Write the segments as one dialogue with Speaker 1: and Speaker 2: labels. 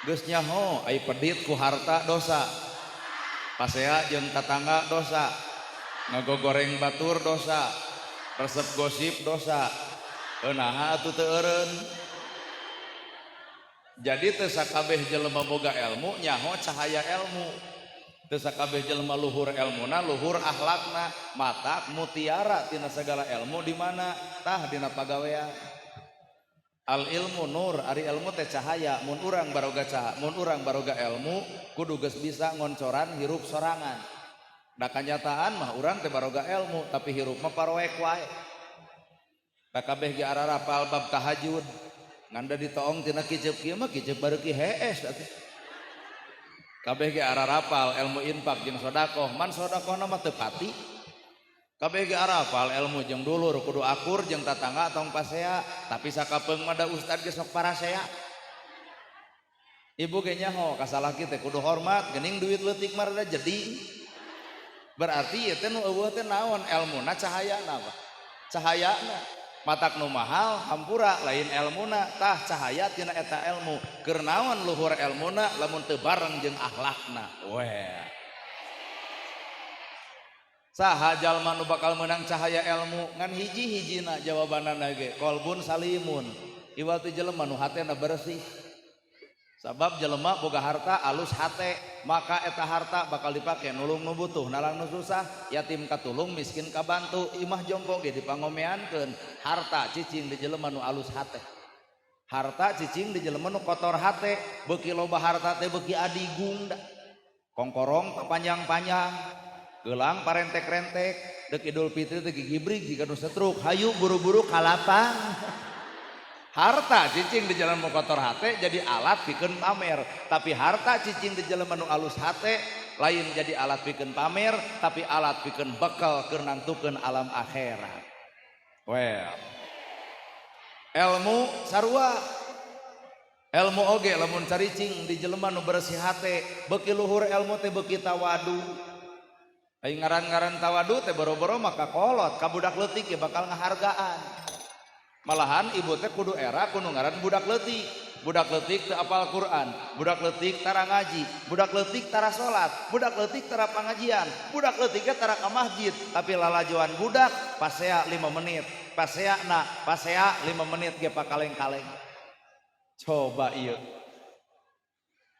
Speaker 1: geus nyaho ai pedit ku harta dosa, pasea jeung tatangga dosa, ngagogoreng batur dosa, resep gosip dosa, eunaha atuh teu eureun. Jadi teu sakabeh jelema boga ilmu nyaho cahaya ilmu, teu sakabeh jelema luhur ilmuna luhur akhlakna. Matak mutiara tina segala ilmu di mana? Tah dina pagawean. Al ilmu nur, ari ilmu teh cahaya. Mun urang baroga mun urang baroga ilmu kudu geus bisa ngoncoran hirup sorangan. Da kanyataan mah urang teh baroga ilmu tapi hirup mah paroek wae. Da kabeh ge ararapal bab tahajud. Nganda ditoong tina kiceuk kieu mah kiceuk bareuki hees atuh. Kabeh ge ararapal ilmu infak jeung sedekah. Man sedekahna mah teu pati. Kabeh ge arapal ilmu jeung dulur kudu akur jeung tatangga tong pasea, tapi sakapeung mah da ustad ge sok parasea. Ibu ge nyaho ka salaki teh kudu hormat, geuning duit leutik mah rada jadi. Berarti ieu teh nu eueuh teh naon ilmuna cahayana apa? Cahayana. Matak nu mahal hampura lain ilmuna, tah cahaya tina eta ilmu. Keur naon luhur ilmuna lamun teu bareng jeung akhlakna. Weh. Saha jalma nu bakal menang cahaya ilmu ngan hiji-hijina jawabanana ge qalbun salimun. Iwal teh jelema nu hatena bersih. Sabab jelema boga harta alus hate, maka eta harta bakal dipake nulung nu butuh, nalang nu susah, yatim katulung, miskin kabantu, imah jompo ge dipangomeankeun. Harta cicing di jelema nu alus hate. Harta cicing di jelema nu kotor hate, beuki loba harta teh beuki adigung da. Kongkorong panjang-panjang. Gelang parentek-rentek, dek Idul Fitri teh gigibrig jika nu setruk, hayu buru-buru kalapang. Harta cicing di jalan mau kotor hate jadi alat pikeun pamer, tapi harta cicing di jalan nu alus hate lain jadi alat pikeun pamer, tapi alat pikeun bekal keur nantukeun alam akhirat. Well, ilmu sarua, ilmu oge lamun caricing di jelema nu bersih hate, beuki luhur ilmu teh beuki tawadu. Aing ngaran-ngaran tawadu teh boro-boro maka kolot ka budak leutik ge bakal ngahargaan. Malahan ibu teh kudu era kudu ngaran budak leutik. Budak leutik teu apal Quran, budak leutik tara ngaji, budak leutik tara salat, budak leutik tara pangajian, budak leutik ge tara ka masjid, tapi lalajoan budak pasea 5 menit, pasea 5 menit ge pakaleng-kaleng. Coba ieu.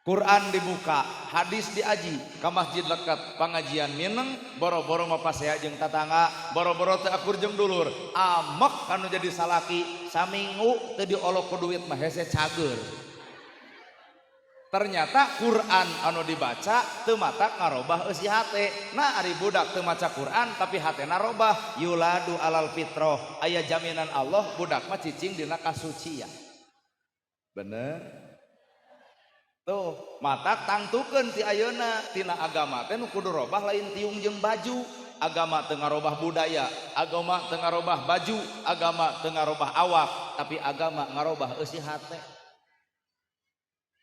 Speaker 1: Quran dibuka, hadis diaji, ka masjid lekat, pangajian mineng, boro-boro mapasea jeung tatangga, boro-boro teu akur jeung dulur, amek anu jadi salaki, saminggu teu diolok ku duit mah hese cager. Ternyata Quran anu dibaca teu matak ngarobah eusi hate. Nah ari budak teu maca Quran tapi hatena robah, yuladu alal fitrah, aya jaminan Allah budak mah cicing dina kasucian. Bener? Tuh, matak tangtukeun ti ayeuna tina agama teh nu kudu robah lain tiung jeung baju. Agama teu ngarobah budaya, agama teu ngarobah baju, agama teu ngarobah awak, tapi agama ngarobah eusi hate.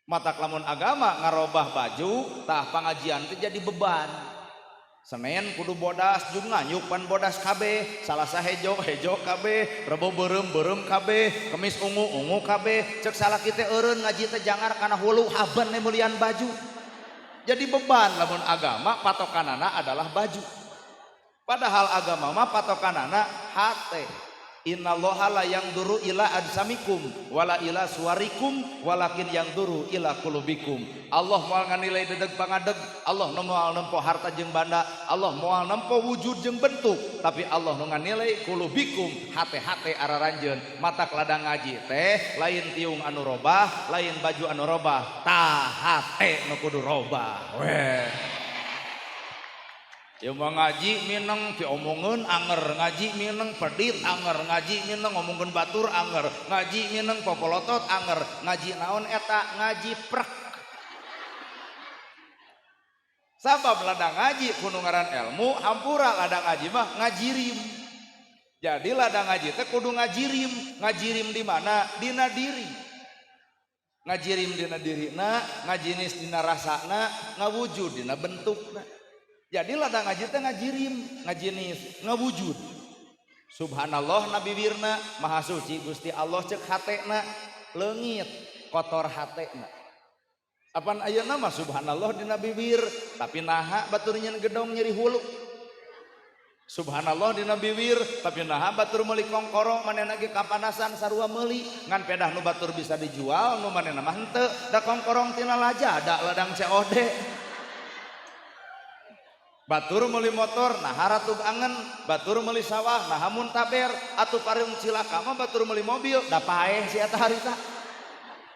Speaker 1: Matak lamun agama ngarobah baju, tah pangajian teh jadi beban. Senin kudu bodas jeung nganyuk pan bodas kabeh, Salasa hejo kabeh, Rebo beureum kabeh, Kemis ungu kabeh, ceuk salaki teh eureun ngaji teh jangar kana hulu haban ne mulian baju. Jadi beban lamun agama patokanana adalah baju. Padahal agama mah patokanana hate. Innallaha la yangduru ila ajsamikum wala ila suwarikum walakin yangduru ila qulubikum. Allah moal nganilai dedeg pangadeg, Allah moal nempo harta jeung banda, Allah moal nempo wujud jeung bentuk, tapi Allah nu nganilai qulubikum, hate-hate araranjeun. Matak ladang ngaji teh lain tiung anu robah, lain baju anu robah, tah hate nu kudu robah. Weh. Ya mah ngaji mineng diomongeun anger, ngaji mineng pedit anger, ngaji mineng ngomongkeun batur anger, ngaji mineng popolotot anger, ngaji naon eta ngaji prek. Sabab ladang ngaji kudu ngaran ilmu, hampura ladang ngaji mah ngajirim. Jadi ladang ngaji teh kudu ngajirim. Ngajirim di mana? Dina diri. Ngajirim dina dirina, ngajinis dina rasana, ngawujud dina bentukna. Jadi ladang ngaji teh ngajirim, ngajinis, ngawujud. Subhanallah nabi birna, maha suci Gusti Allah ceuk hatena leungit, kotor hatena. Apaan ayeuna mah subhanallah dina bibir, tapi naha batur nyen gedong nyeri hulu. Subhanallah dina bibir, tapi naha batur meuli kongkorong manehna ge kapanasan sarua meuli, ngan pedah nu batur bisa dijual, nu manehna mah henteu, da kongkorong tina lajada ladang COD. Batur meuli motor naha ratug angen, batur meuli sawah naha muntaber, atuh pareung cilaka mah batur meuli mobil, da paeh si eta harita.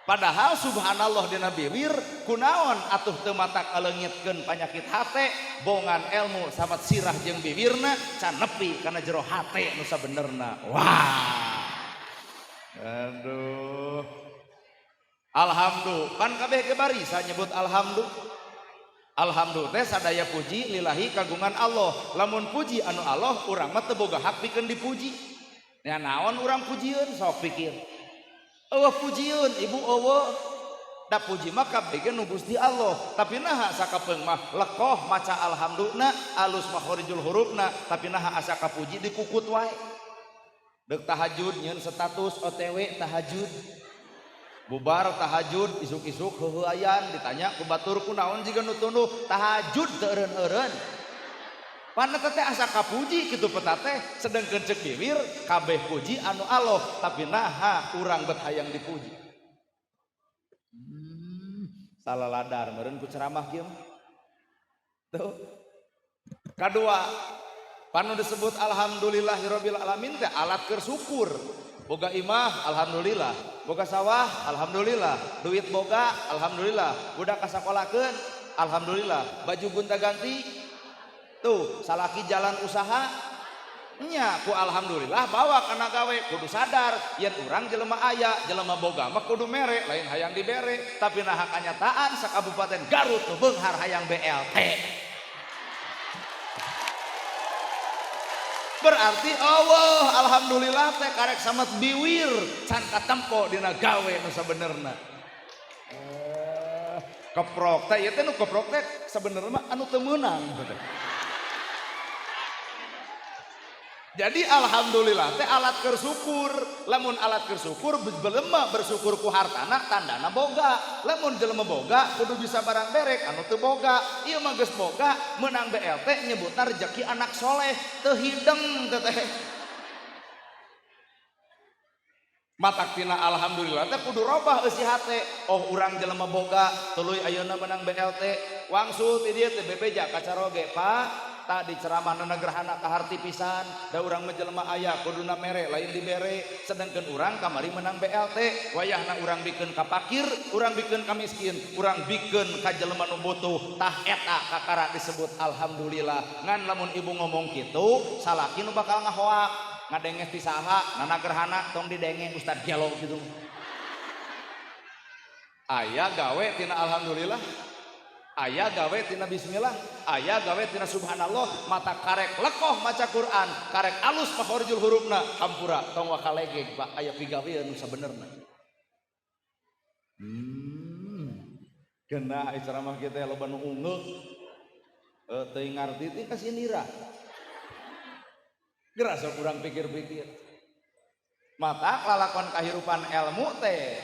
Speaker 1: Padahal subhanallah dina bibir kunaon atuh teu matak aleungitkeun panyakit hate, bongan ilmu samat sirah jeung bibirna can nepi kana jero hate nu sabenerna. Wah. Aduh. Alhamdulillah, pan kabeh ge barisa nyebut alhamdulillah. Alhamdulillah teh sadaya puji lillahi kagungan Allah. Lamun puji anu Allah urang mah teu boga hak pikeun dipuji. Nya naon urang pujieun sok pikir. Eueuh pujieun ibu eueuh. Da puji mah kabeh ge nu Gusti Allah. Tapi naha sakapeung mah lekoh maca alhamdulillah alus makharijul hurufna, tapi naha asa kapuji dikukut wae. Deuk tahajud nyeun status OTW tahajud. Bubar tahajud isuk-isuk heuheuayan ditanya ku batur kunaon jiga nu tunduh tahajud teu eureun-eureun. Paneta teh asa kapuji kitu peta teh sedengkeun ceuk bibir kabeh puji anu Allah, tapi naha urang bet hayang dipuji. Salah ladar meureun ku ceramah kieu. Tuh. Kadua, panu disebut alhamdulillahirabbil alamin teh alat keur syukur. Boga imah alhamdulillah, boga sawah alhamdulillah, duit boga alhamdulillah, budak kasakolakeun alhamdulillah, baju gonta-ganti tuh salaki jalan usaha nya ku alhamdulillah bawa kana gawe kudu sadar yen urang jelema aya jelema boga mah kudu mere lain hayang dibere, tapi naha kanyataan sakabupaten Garut nu beunghar hayang BLT. Berarti Allah alhamdulillah teh karek samet biwir can katempo dina gawe nu sabenerna. Keprok teh ieu teh nu keprok teh sabenerna mah anu teu meunang. Jadi alhamdulillah teh alat keur syukur. Lamun alat keur syukur belema bersyukur ku hartana tandana boga. Lamun jelema boga kudu bisa barang berek anu teu boga. Ieu mah geus boga meunang BLT nyebutna rezeki anak soleh teu hideng teh. Matak tina alhamdulillah teh kudu robah eusi hate. Oh urang jelema boga tuluy ayeuna meunang BLT wangsul ti dieu teh bebeja kacaroge Pak. Tadi ceramah nanagerhana kaharti pisan da urang menjelema aya kuduna mere lain dibere, sedangkan urang kamari menang BLT wayahna urang bikeun ka pakir, urang bikeun ka miskin, urang bikeun ka jelema nu butuh, tah eta kakara disebut alhamdulillah. Ngan lamun ibu ngomong kitu salaki nu bakal ngahoak ngadenges ti saha nanagerhana tong didenge Ustad Gelo gitu. Aya gawe tina alhamdulillah, aya gawe tina bismillah, aya gawe tina subhanallah, mata karek lekoh maca Quran, karek alus makharijul hurufna, hampura tong wakalegeg Pak aya pigawean nu sabenerna. Kena ceramah kita loba nu ungeuk. Teu ngarti teh kasih nira. Gerasa kurang pikir-pikir. Mata lalakon kahirupan ilmu teh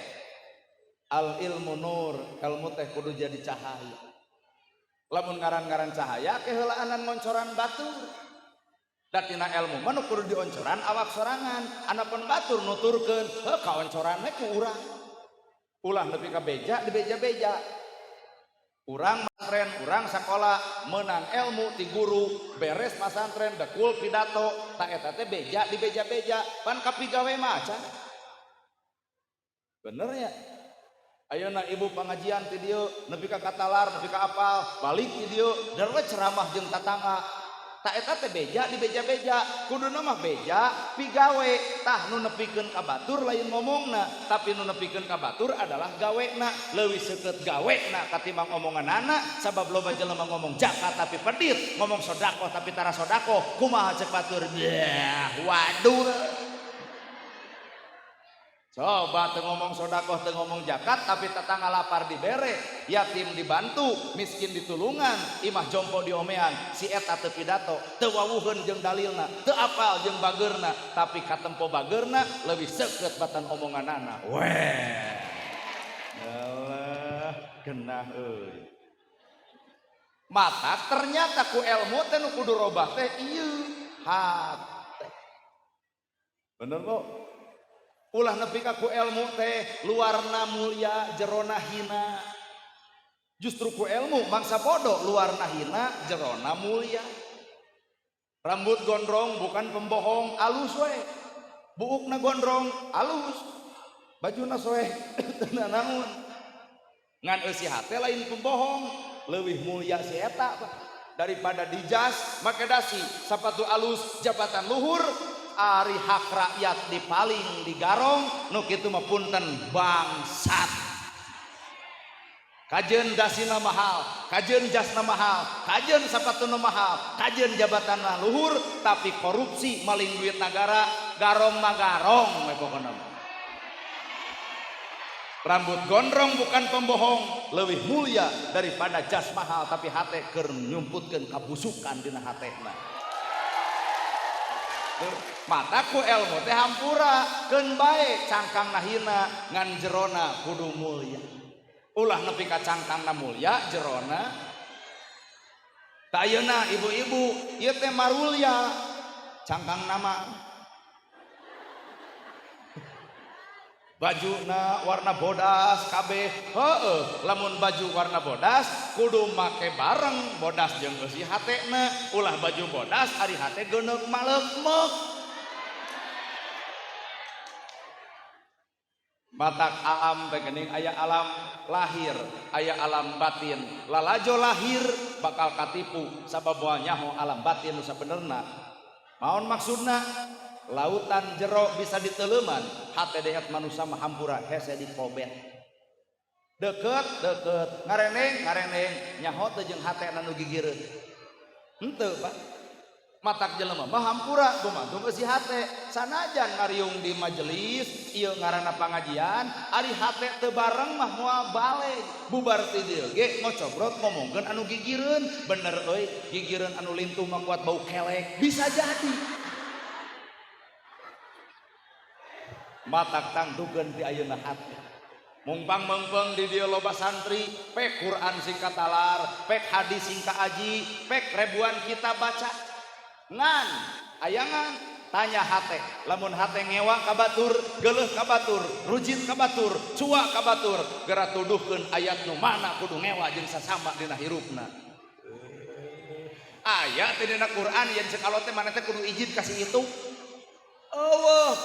Speaker 1: al ilmu nur, ilmu teh kudu jadi cahaya. Lamun ngaran-ngaran cahaya keheulaan ngoncoran batur. Da tina ilmu mah nu kudu dioncoran awak sorangan, anapun batur nuturkeun, heuh kaoncoran we ku urang. Ulah nepi ka beja di beja-beja. Urang masantren, urang sakola meunang ilmu ti guru, beres masantren dekul pidato, ta eta teh beja di beja-beja, pan kapigawe maca. Bener ya? Ayeuna ibu pengajian ti dieu nepi ka katalar, nepi ka apal, balik ti dieu derwe ceramah jeung tatangga. Ta eta teh beja di beja-beja, kuduna mah beja pigawe. Tah nu nepikeun ka batur lain ngomongna, tapi nu nepikeun ka batur adalah gawena. Leuwih seukeut gawena katimbang omonganana, sabab loba jelema ngomong zakat tapi pedit, ngomong sedekah tapi tara sedekah. Kumaha ceuk batur? Waduh. Coba teu ngomong sodakoh, teu ngomong zakat, tapi tetangga lapar dibere, yatim dibantu, miskin ditulungan, imah jompo diomean, si eta teu pidato, teu wawuheun jeung dalilna, teu apal jeung bageurna, tapi katempo bageurna leuwih seukeut batan omonganana. Weh. Allah. genah mata ternyata ku ilmu teh nu kudu robah teh ieu hate bener kok ulah nepi ka ku ilmu teh luarna mulia jerona hina justru ku ilmu bangsa bodoh luarna hina jerona mulia rambut gondrong bukan pembohong alus we buukna gondrong alus bajuna soeh teu naon ngan eusi hate lain pembohong leuwih mulia si eta daripada dijas make dasi sapatu alus jabatan luhur ari hak rakyat dipaling digarong nu kitu mah punten bangsat kajeun dasina mahal kajeun jasna mahal kajeun sapatuna mahal kajeun jabatanna luhur tapi korupsi maling duit negara garong mah garong we pokona rambut gondrong bukan pembohong lebih mulia daripada jas mahal tapi hate keur nyumputkeun kabusukan dina hatena mataku ilmu teh hampura keun bae cangkangna hina ngan jerona kudu mulia ulah nepi ka cangkangna mulia jerona ta ayeuna ibu-ibu ieu teh marulya cangkangna mah bajuna warna bodas kabeh heueuh lamun baju warna bodas kudu make bareng bodas jeung eusi hatena ulah baju bodas ari hate geuneuk maleuk-meuk matak alam teh geuning aya alam lahir aya alam batin lalajo lahir bakal katipu sabab moal nyaho alam batin nu sabenerna maon maksudna lautan jero bisa diteleuman hate deet manusia mah hampura hese dikobet deket ngareneng nyaho teh jeung hatena nu gigireun henteu Pak matak jelema mah hampura gumantung eusi hate sanajan ngariung di majelis ieu ngaranna pangajian ari hate teu bareng mah moal bale bubar ti dieu ge ngocobrot ngomongkeun anu gigireun bener euy gigireun anu lintuh mah kuat bau kelek bisa jadi matak tangdukeun ti ayeuna hate mumpang mengpeng di dieu loba santri pek Quran sing katalar pek hadis sing kaaji pek ribuan kitab baca ngan ayangan tanya hate lamun hate ngewa ka batur geuleuh ka batur rujit ka batur cua ka batur geura tuduhkeun ayat nu mana kudu ngewa jeung sasama dina hirupna aya teh dina Quran yen sekalo teh mana teh kudu ijin kasih itu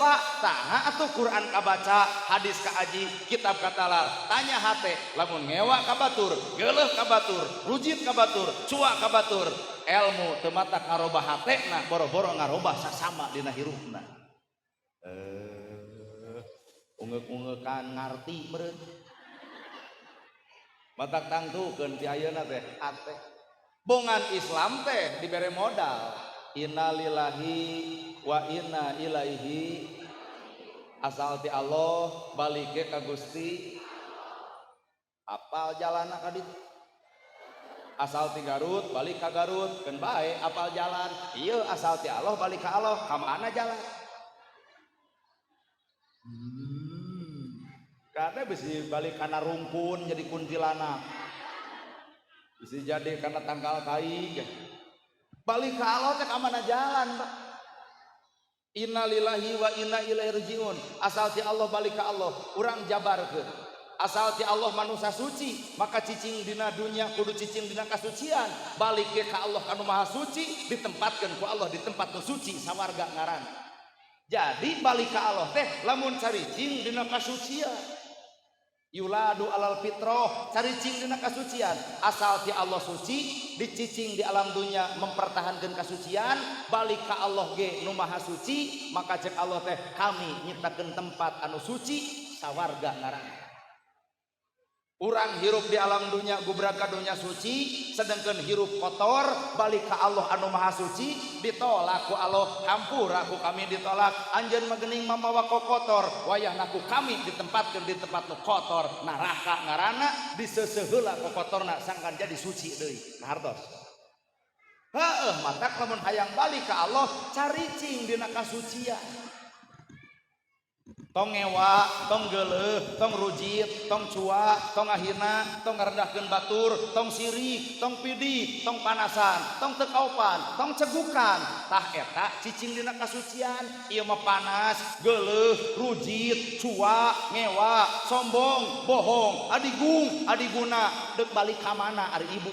Speaker 1: Pak tah atuh Quran kabaca hadis kaaji kitab katalar tanya hate lamun ngewa ka batur geuleuh ka batur rujit ka batur cua ka batur ilmu teu matak ngarobah hatena boro-boro ngarobah sasama dina hirupna ungeuk-ungeukan ngarti meureun matak tangtukeun ti ayeuna teh hate bongan Islam teh dibere modal innalillahi wa inna ilaihi asal ti Allah balik ke ka Gusti apal jalan ka ditu asal ti Garut balik ka Garut keun bae apal jalan ieu asal ti Allah balik ka Allah ka mana jalan karena bisi balik kana rumpun jadi kuntilanak bisi jadi kana tangkal kai balik ka Allah teh ka mana jalan Pak innalillahi wa inna ilaihi rajiun asal ti Allah balik ka Allah urang jabarkeun asal ti Allah manusia suci maka cicing dina dunia kudu cicing dina kasucian balik ke ka Allah kanu maha suci ditempatkeun ku Allah di tempat nu suci sawarga ngaran jadi balik ka Allah teh lamun caricing dina kasucian yuladu alal fitroh caricing dina kasucian asal ti Allah suci dicicing di alam dunia mempertahankan kasucian balik ka Allah ge nu maha suci maka cek Allah teh kami nyiptakeun tempat anu suci sawarga ngaran urang hirup di alam dunia gubrag ka dunia suci sedangkan hirup kotor balik ka Allah anu maha suci ditolak ku Allah hampura ku kami ditolak anjeun magening mamawa kotor wayahna ku kami ditempatkeun di tempat nu kotor neraka ngaranna diseuseheula ku kotorna sangkan jadi suci deui hartos heueuh matak lamun hayang balik ka Allah caricing dina kasucian tong ngewa, tong geuleuh, tong rujit, tong cua, tong akhirna, tong ngarendahkeun batur, tong sirik, tong pidi, tong panasan, tong tekaupan, tong cegukan. Tah eta cicing dina kasucian. Ieu mah panas, geuleuh, rujit, cua, ngewa, sombong, bohong, adigung, adiguna, deuk balik ka mana ari ibu?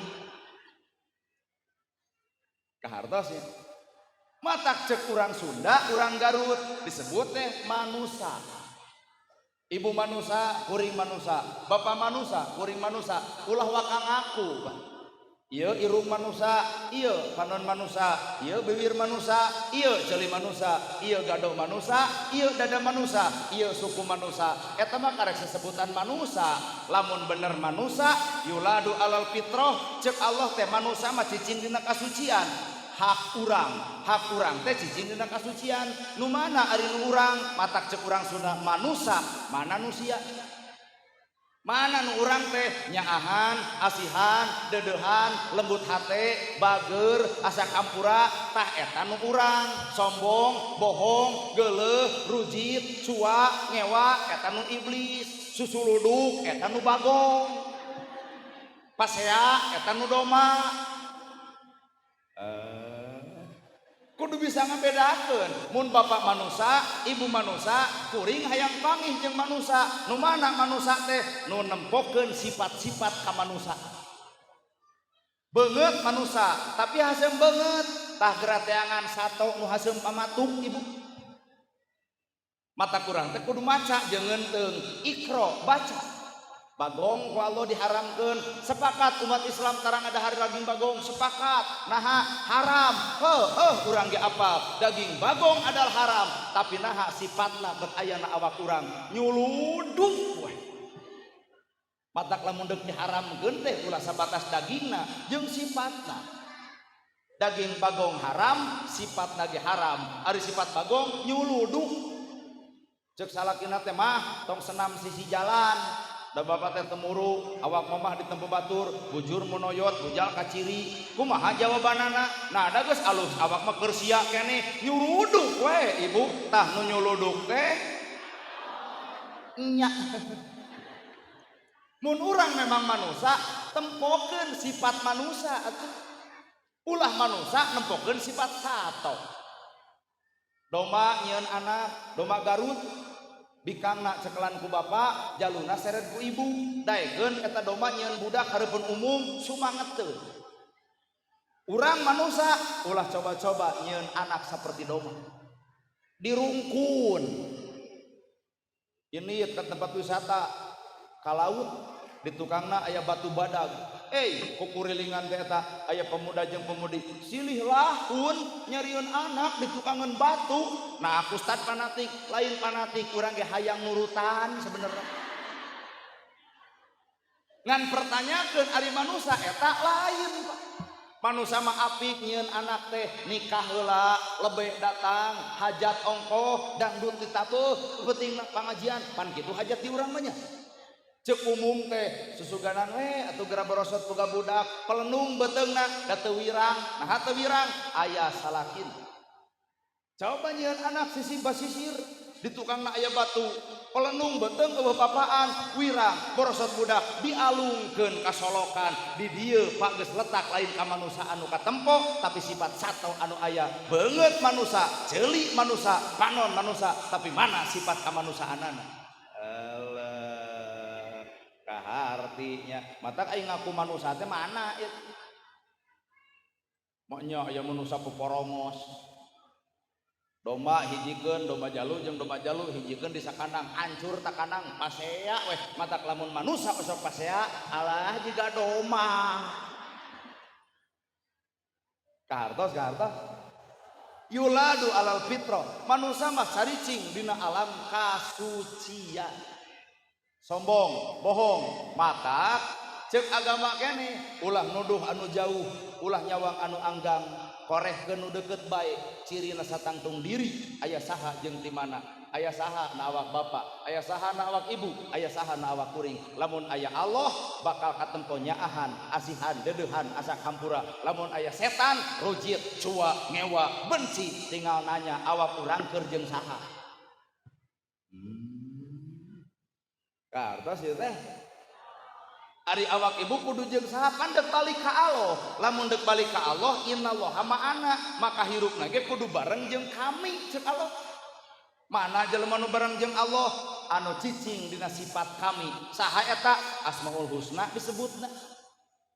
Speaker 1: Ka hartosnya. Matak cek urang Sunda, urang Garut disebut teh manusa. Ibu manusa, kuring manusa, bapak manusa, kuring manusa, ulah wakang aku. Ieu irung manusa, ieu panon manusa, ieu bibir manusa, ieu jeli manusa, ieu gadoh manusa, ieu dada manusa, ieu suku manusa. Eta mah karek sesebutan manusa. Lamun bener manusa, yuladu alal fitrah, cek Allah teh manusa mah cicing dina kasucian. Hak urang teh cicing dina kasucian. Nu mana ari nu urang? Matak cek urang Sunda manusa, mana nusia? Mana nu urang teh nyaahan, asihan, dedehan, lembut hate, bager, asa kampura, tah eta nu urang. Sombong, bohong, geuleuh, rujit, cua, ngewa, eta nu iblis. Susuluduk eta nu bagong. Pasea eta nu doma. Kudu bisa ngabedakeun mun bapak manusa, ibu manusa, kuring hayang pangih jeung manusa. Nu mana manusa teh nu nempokeun sifat-sifat ka manusa. Beungeut manusa, tapi haseum beungeut. Tah gerateangan sato nu haseum pamatuk ibu. Mata kurang teh kudu maca jeung ngeunteung, ikro baca. Bagong ku Allah diharamkeun. Sepakat umat Islam tarang ada hari daging bagong, sepakat. Naha haram. Urang ge apal. Daging bagong adalah haram, tapi naha sifatna bet ayana awak urang nyuluduk we. Matak lamun deuk diharamkeun teh ulah sabatas dagingna jeung sifatna. Daging bagong haram, sifatna ge haram. Ari sifat bagong nyuluduk. Cek salakina teh mah tong senam sisi jalan. Da bapak teh temuru awak mamah di tempat batur bujur monoyot bujal kaciri kumaha jawabanana. Nah da geus alus awak mah keur sia keneh nyuruduk we ibu. Tah nu nyuluduk teh nya mun urang memang manusia tempokeun sifat manusia atuh. Ulah manusia nempokeun sifat sato. Doma nyieun anak, doma Garut bikangna cekelan ku bapak, jaluna seret ku ibu. Daegeun eta domba nyieun budak hareupeun umum sumangeteuh. Urang manusia ulah coba-coba nyieun anak seperti domba. Dirungkun. Ini ke tempat wisata ka laut di tukangna aya batu badag. Kukurilingan teh eta aya pemuda jeung pemudi. Silih lahun nyarieun anak di tukangan batu. Nah aku ustad fanatik, lain fanatik, urang ge hayang nurutan sebenarnya. Ngan pertanyakeun ari manusia eta lain Pak. Manusia mah apik nyieun anak teh nikah heula, lebih datang, hajat ongkoh, dangdut ditabeuh, penting pangajian, pan kitu hajat di urang mah nya. Cek umum teh susuganan we atuh geura borosot boga budak pelenung beteungna da teu wirang. Nah teu wirang aya salakin. Coba nyieun anak sisi basisir di tukangna aya batu pelenung beteung eueuh papaan wirang borosot budak dialungkeun ka solokan di dieu Pak geus letak lain ka manusia anu katempo tapi sifat sato anu aya beungeut manusia ceuli manusia panon manusia tapi mana sifat kamanusiaanana. Artinya mata aing ngaku manusia teh mana it maunya aya manusia peporongos domba hijikeun domba jalu jeung domba jalu hijikeun di sakandang hancur tak kandang pasea weh mata lamun manusia osok pasea alah jiga domba kahartos yuladu alal fitrah manusia mah saricing dina alam kasucian. Sombong, bohong, matak, cek agama kene, ulah nuduh anu jauh, ulah nyawang anu anggang, korehkeun nu deukeut bae, cirina satangtung diri, aya saha jeung ti mana, aya saha na awak bapak, aya saha na awak ibu, aya saha na awak kuring. Lamun aya Allah bakal katempo nyaahan, asihan, dedehan, asa kampura. Lamun aya setan, rujit, cua, ngewa, benci, tinggal nanya awak urang keur jeung saha. kartos ieu teh ari awak ibu kudu jeung saha kan dek balik ka Allah. Lamun dek balik ka Allah innallaha ma'ana, maka hirupna ge kudu bareng jeung kami ceuk Allah. Mana jelema nu bareng jeung Allah anu cicing dina sifat kami. Saha eta? Asmaul Husna disebutna.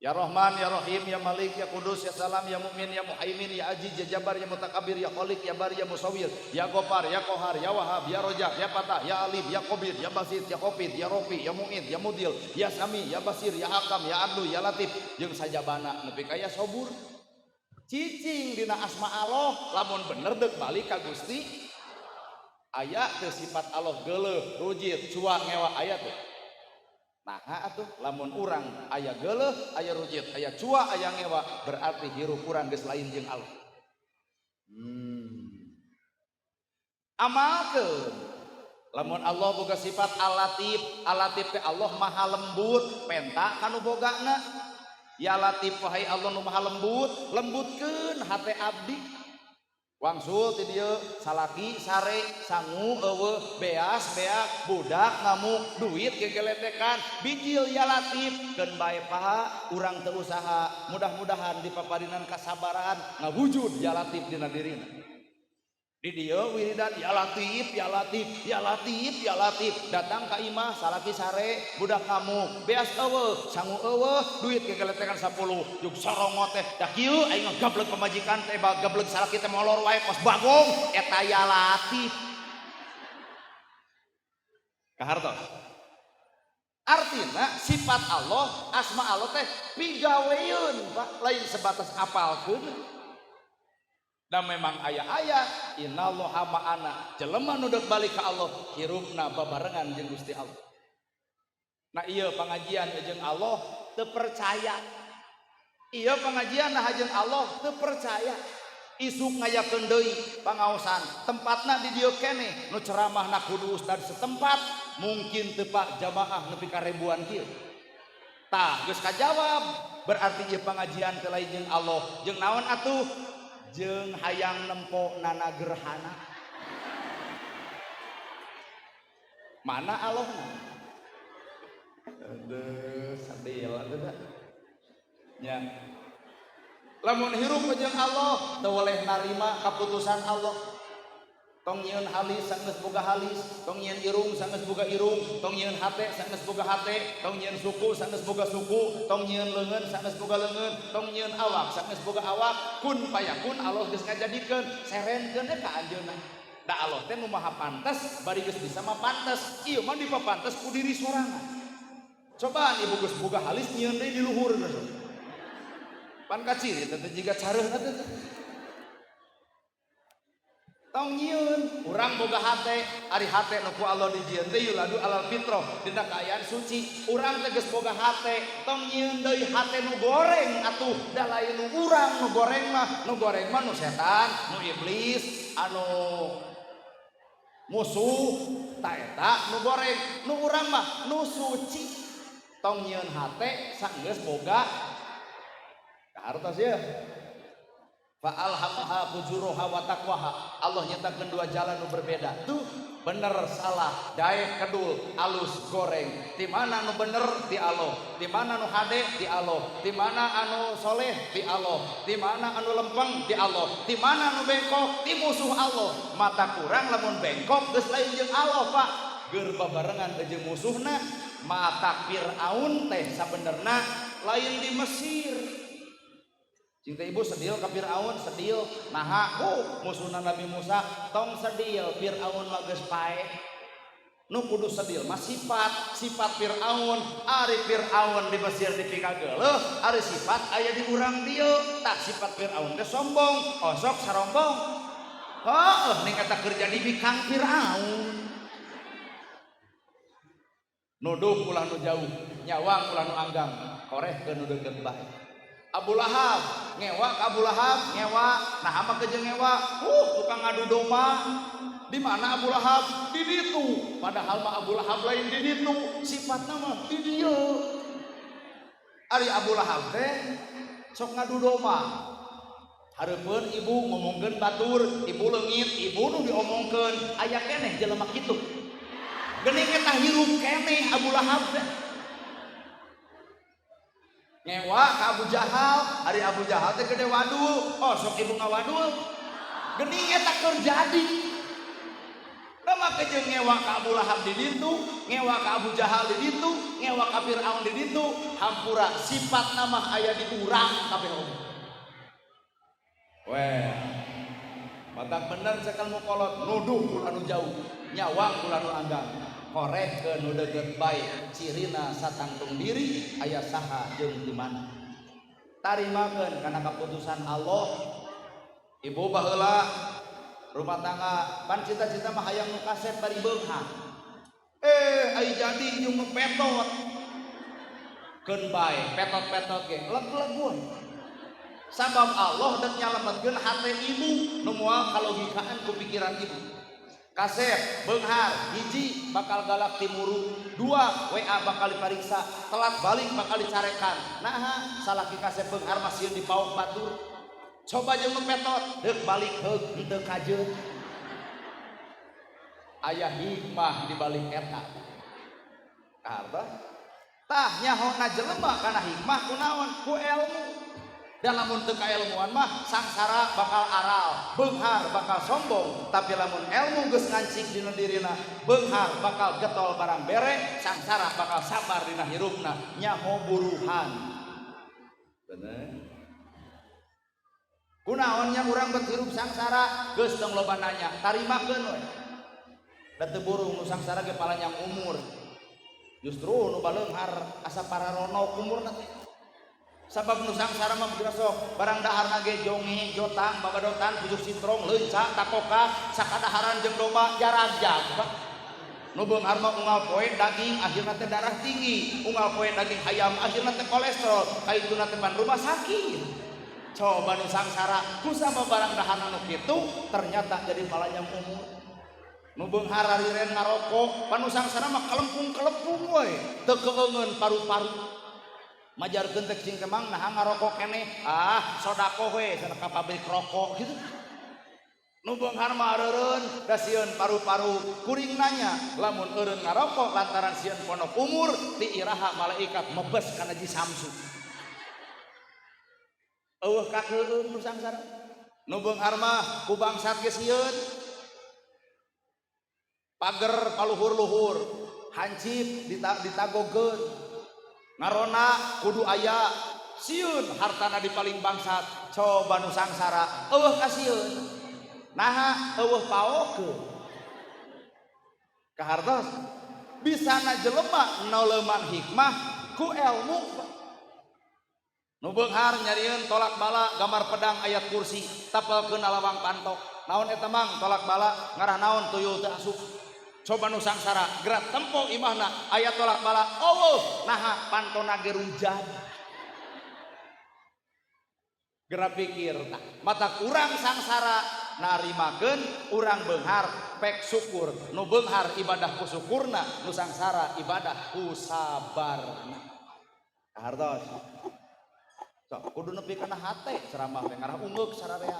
Speaker 1: Ya Rahman, Ya Rahim, Ya Malik, Ya Kudus, Ya Salam, Ya Mu'min, Ya Muhaimin, Ya Aziz, Ya Jabbar, Ya Mutakabir, Ya Khaliq, Ya Bari, Ya Musawwir, Ya Ghaffar, Ya Qahar, Ya Wahhab, Ya Rajab, Ya Fatah, Ya Alim, Ya Qabir, Ya Basit, Ya Khafid, Ya Rafi, Ya Mu'id, Ya Mudil, Ya Sami, Ya Basir, Ya Hakam, Ya Adlu, Ya Latif, jeung sajabana nepi ka Ya Sabur. Cicing dina asma Allah lamun bener deuk balik ka Gusti. Aya teu sifat Allah geuleuh, rujit, cuak, ngewa aya teh. Nah atuh lamun urang aya geuleuh, aya rujit, aya cua, aya ngewa, berarti hirup urang geus lain jeung Allah. Amalkeun. Lamun Allah boga sifat Al-Latif, Al-Latif teh Allah maha lembut, penta kanu bogana. Ya Latif wahai Allah nu maha lembut, lembutkeun hate abdi. Wangsul ti dieu salaki sare sangu eueuh beas beak budak ngamuk duit gegeletekan bijil ya Latif keun bae paha urang teu usaha mudah-mudahan dipaparinan kasabaran ngawujud ya Latif dina dirina. Di dieu wiridan ya Latif ya Latif ya Latif ya Latif datang ka imah salaki sare budak ngamuk beas eueuh sangu eueuh duit gegeletekan 10 jug sorongot teh da kieu aing ngagableg pamajikan teh gableg salaki teh molor wae kos bagong eta ya Latif kahartos. Artina sifat Allah asma Allah teh pigaweun Pak lain sebatas apalkeun. Dan memang ayat-ayat innallaha ma'ana jelema nu deuk balik ka Allah hirupna babarengan jeung Gusti Allah. Nah ieu pangajian jeung Allah teu percaya. Ieu pangajian nah jeung Allah teu percaya. Isuk ngayakeun deui pangaosan tempatna di dieu keneh nu ceramahna kudu ustad setempat mungkin teu pak jamaah nepi ka ribuan kieu. Tah geus kajawab berarti ieu pangajian teh lain jeung Allah. Jeung naon atuh? Jeung hayang nempo nana gerhana mana Allahna aduh sadil atuh nya lamun hirup jeung Allah teu woleh narima kaputusan Allah. Tong nyieun halis sanggeus boga halis, tong nyieun irung sanggeus boga irung, tong nyieun hate sanggeus boga hate, tong nyieun suku sanggeus boga suku, tong nyieun leungeun sanggeus boga leungeun, tong nyieun awak sanggeus boga awak. Kun payakun Allah geus ngajadikeun serenkeun ka anjeunna. Da Allah teh nu maha pantes bari geus bisa mah pantes. Ieu mah dipapantes ku diri sorangan. Cobaan ibu geus boga halis nyieun deui di luhur geus. Pan kaciri teh jiga careuhna teh. Tong nyieun urang boga hate ari hate nu ku Allah dijieun teh yuladu alal fitrah dina kaayaan suci urang teh geus boga hate tong nyieun deui hate nu goreng atuh da lain nu urang nu goreng mah nu setan nu iblis anu musuh ta eta nu goreng nu urang mah nu suci tong nyieun hate sanggeus boga kahartos ieu. Fa'alhamaha fujuraha wa taqwaha. Allah nyatakeun dua jalan nu berbeda. Tuh bener salah, daek kedul, alus goreng. Di mana nu bener di Allah, di mana nu hade di Allah, di mana anu soleh di Allah, di mana anu lempeng di Allah, di mana nu bengkok di musuh Allah. Mata kurang lamun bengkok geus lain jeung Allah, Pak. Geur babarengan jeung musuhna. Mata Firaun teh sabenerna lain di Mesir. Cinta ibu sedil ka Firaun sedil naha musuhna Nabi Musa tong sedil Firaun mah geus pae nu kudu sedil mah sifat Firaun ari Firaun di Mesir dipika geuleuh ari sifat aya di urang dieu tak sifat Firaun teh sombong osok sarombong heuh ning eta keur jadi bikang Firaun nuduh ulah nu jauh nyawang ulah nu anggang korehkeun nu deukeut bae. Abu Lahab ngewa ka Abu Lahab ngewa nah ama kejeung ngewa tukang ngadu domba di mana Abu Lahab di ditu padahal mah Abu Lahab lain di ditu sifatna mah di dieu ari Abu Lahab teh sok ngadu domba hareupeun ibu ngomongkeun batur ibu leungit ibu nu diomongkeun aya keneh jelema kitu Geuning eta hirup keneh Abu Lahab teh. Ngewa ka Abu Jahal, ari Abu Jahal teh gede wadul. Oh, sok ibu ngawadul. Geuning eta keur jadi. Da make jeung ngewa ka Abu Lahab di ditu, ngewa ka Abu Jahal di ditu, ngewa ka Firaun di ditu, hampura sifatna mah aya di urang kabeh oge. Weh. Batak bener cekel mukolot nuduh ku anu jauh, nyawang ku anu anggang. Korek ke nu deukeut bae, cirina satangtung diri aya saha jeung di mana. Tarimakeun kana keputusan Allah. Ibu baheula rumah tangga pan cita-cita mah hayang nu kasep bari beunghang. Ai jadi jeung petot. Keun bae petot-petot ge leg-legun. Sabab Allah dan nyalametkeun hate ibu nu moal kalogikaan ku pikiran ibu. Kasep, beunghar, hiji bakal galak timuru, dua WA bakal dipariksa, telat balik bakal dicarekan. Nah, salaki kasep beunghar mah sieun dipaok batur. Coba jeung mepetot, deuk balik heug henteu kajeut. Aya hikmah di balik eta. Karena tah nyahona jelema kana hikmah kunaon? Ku ilmu. Dan lamun teu kailmuan mah sangsara bakal aral, beunghar bakal sombong, tapi lamun ilmu geus ngancik dina dirina, beunghar bakal getol barang bere, sangsara bakal sabar dina hirupna, nyaho buruhan. Bener. Kunaonnya urang bet hirup sangsara geus tong loba nanya, tarimakeun we. Da teu burung nu sangsara ge palanyang umur. Justru nu baleunghar asa pararono umurna teh. Sabab nu sangsara mah sok barang daharna ge jonge, jotang, babadotan, pucuk sitrong, leuncak, takoka, sakadaharan jeung domba jarag-jag. Nu beunghar mah unggal poe daging akhirna teh darah tinggi, unggal poe daging hayam akhirna teh kolesterol, kaituna teh ban rumah sakit. Coba nu sangsara kusama barang daharna nu kitu ternyata jadi palanyang umur. Nu beunghar ariren ngarokok, pan nu sangsara mah kalempung-kelempung we, teu keeungeun paru-paru. Majarkeun teh cing temang nah ngarokok keneh sodako we sana ka pabrik rokok gitu. Nu beunghar mah areureun da sieun paru-paru kuring nanya lamun eureun ngarokok lantaran sieun ponok umur ti iraha malaikat mebes kana ji samsu. Eueuh kakeueung nu sangsara. Nu beunghar mah ku bangsat ge sieun pager paluhur-luhur hancip ditagogeun. Ngarona kudu aya sieun hartana di paling bangsat. Coba nu sangsara eueuh ka sieun naha eueuh paokeun ka hartos bisana jelema noleuman hikmah ku ilmu. Nu beunghar nyarieun tolak bala gambar pedang ayat kursi tapelkeun alawang pantok. Naon eta mang tolak bala ngarah naon tuyul teu asup. Coba nu sangsara gerak tempo imahna ayat tolak bala Allah naha pantona ge rujad. Gerak pikir tah mata urang sangsara narimakeun urang beunghar pek syukur. Nu beunghar ibadah ku syukurna, nu sangsara ibadah ku sabarna. Hartos sok kudu nepi kana hate ceramah teh ngarah ungeuk sararea.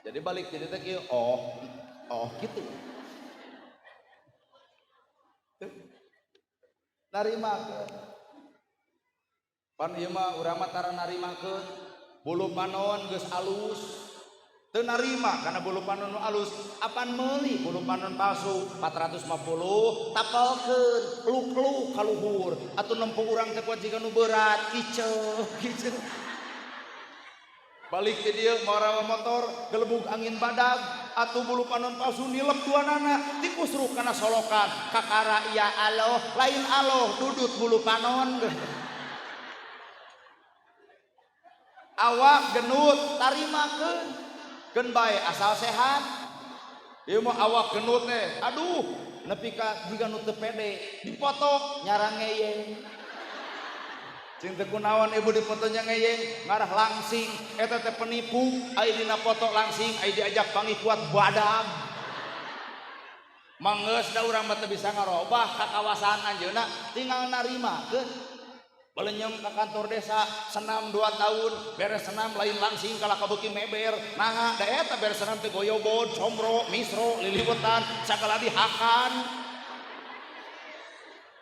Speaker 1: Jadi balik jadi teh kieu oh kitu. Narimakeun pan ieu mah urang mah tara narimakeun bulu panon geus alus teu narima kana bulu panon nu alus apan meuli bulu panon palsu 450 tapelkeun luk-luk ka luhur atuh nempuh urang teh kuat jiga nu berat kiceuh balik ke dieu marawa motor gelebug angin badag atuh bulu panon palsu nilep duanana dikusruk kana solokan kakara ya Allah lain Allah dudut bulu panon awak genut tarimakeun keun bae asal sehat ieu mah awak genut teh aduh nepi ka jiga nu teu pede dipoto nyarang ngeyeng. Cing teu kunaon ibu dipotonya ngeyeng ngarah langsing eta teh penipu aya dina foto langsing aya diajak panggih kuat badag. Manggeus da urang mah teu bisa ngarobah ka kawasan anjeunna tinggal narimakeun. Balenyem ka kantor desa senam 2 tahun beres senam lain langsing kala kabeuki meber naha da eta beres senam teh goyobod, combro, misro, liliwetan sagala dihakan.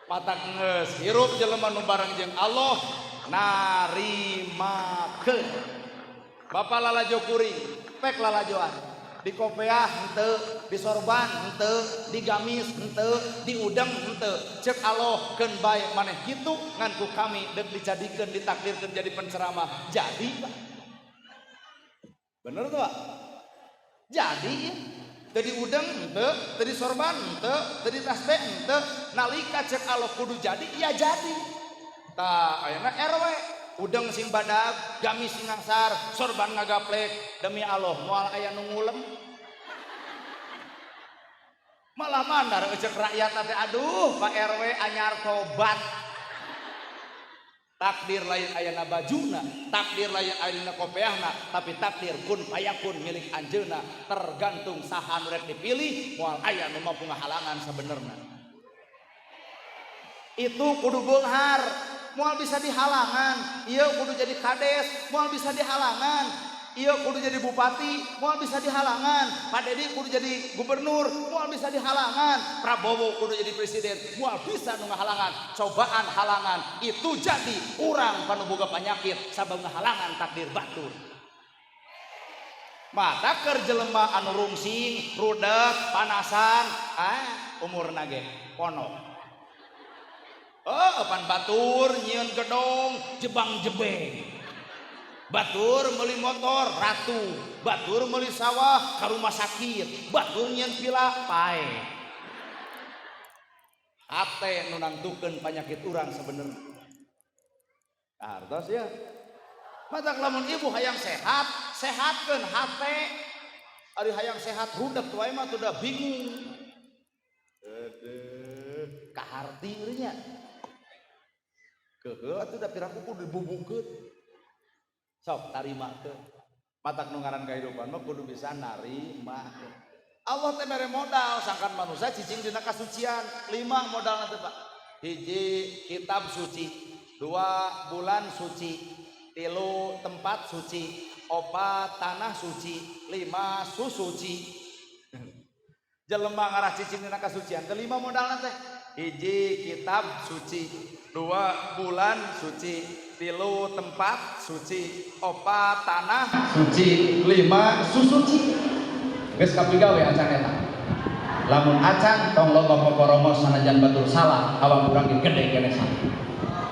Speaker 1: Matak ngeus hirup jelema nu bareng jeung Allah narimakeun. Bapak lalajo kuring pek lalajoan di kopiah henteu, di sorban henteu, di gamis henteu, di udang henteu. Cek Allah keun bae maneh kitu ngan ku kami deuk dijadikeun ditakdirkeun jadi penceramah. Jadi Pak. Bener tuh Pak? Jadi ya. Tadi udang henteu, tadi sorban henteu, tadi tasbih henteu, nalika cek Allah kudu jadi ya jadi. Tah ayeuna RW udang sing badag, gamis sing ngangsar, sorban ngagaplek, demi Allah moal aya nu ngulem. Malah mandar cek rakyat teh aduh Pak RW anyar tobat. Takdir lain ayana bajuna, takdir lain ayana kopiahna, tapi takdir kun payakun milik anjeuna tergantung saha nu rek dipilih moal aya nu mampu ngahalangan sabenerna. Itu kudu beunghar, moal bisa dihalangan, ieu kudu jadi kades, moal bisa dihalangan. Iya kudu jadi bupati, moal bisa dihalangan. Pak Dedi kudu jadi gubernur, moal bisa dihalangan. Prabowo kudu jadi presiden, moal bisa nu ngahalangan. Cobaan halangan itu jadi urang panu boga panyakit sabab ngahalangan takdir batur. Mata keur jelema anu rungsing, rudek, panasan, umurna ge ponok. Pan batur nyieun gedong, jebang-jebeng. Batur meuli motor ratu, batur meuli sawah ka rumah sakit, batur nyieun pila pae. Hate nu nangtukeun panyakit urang sabenerna. Artos ya. Matak lamun ibu hayang sehat, sehatkeun hate. Ari hayang sehat rudak tuai mah tuh udah bingung. Kaharti euy nya. Keheul atuh da piraku kudu dibubukeun. Sok tarima ke matak nu ngaran kahidupan mah kudu bisa narima. Allah teh mere modal sangkan manusia cicing dina kasucian. 5 modalna teh Pak. 1 kitab suci, 2 bulan suci, 3 tempat suci, 4 tanah suci, 5 suci. Jelema ngarah cicing dina kasucian teh 5 modalna teh. 1 kitab suci, 2 bulan suci, 3 tempat suci, 4 tanah suci, 5 suci. Geus kapigawe acan eta. Lamun acan tong loba poporomos sanajan batur salah, awak urang ge gede keneh salah.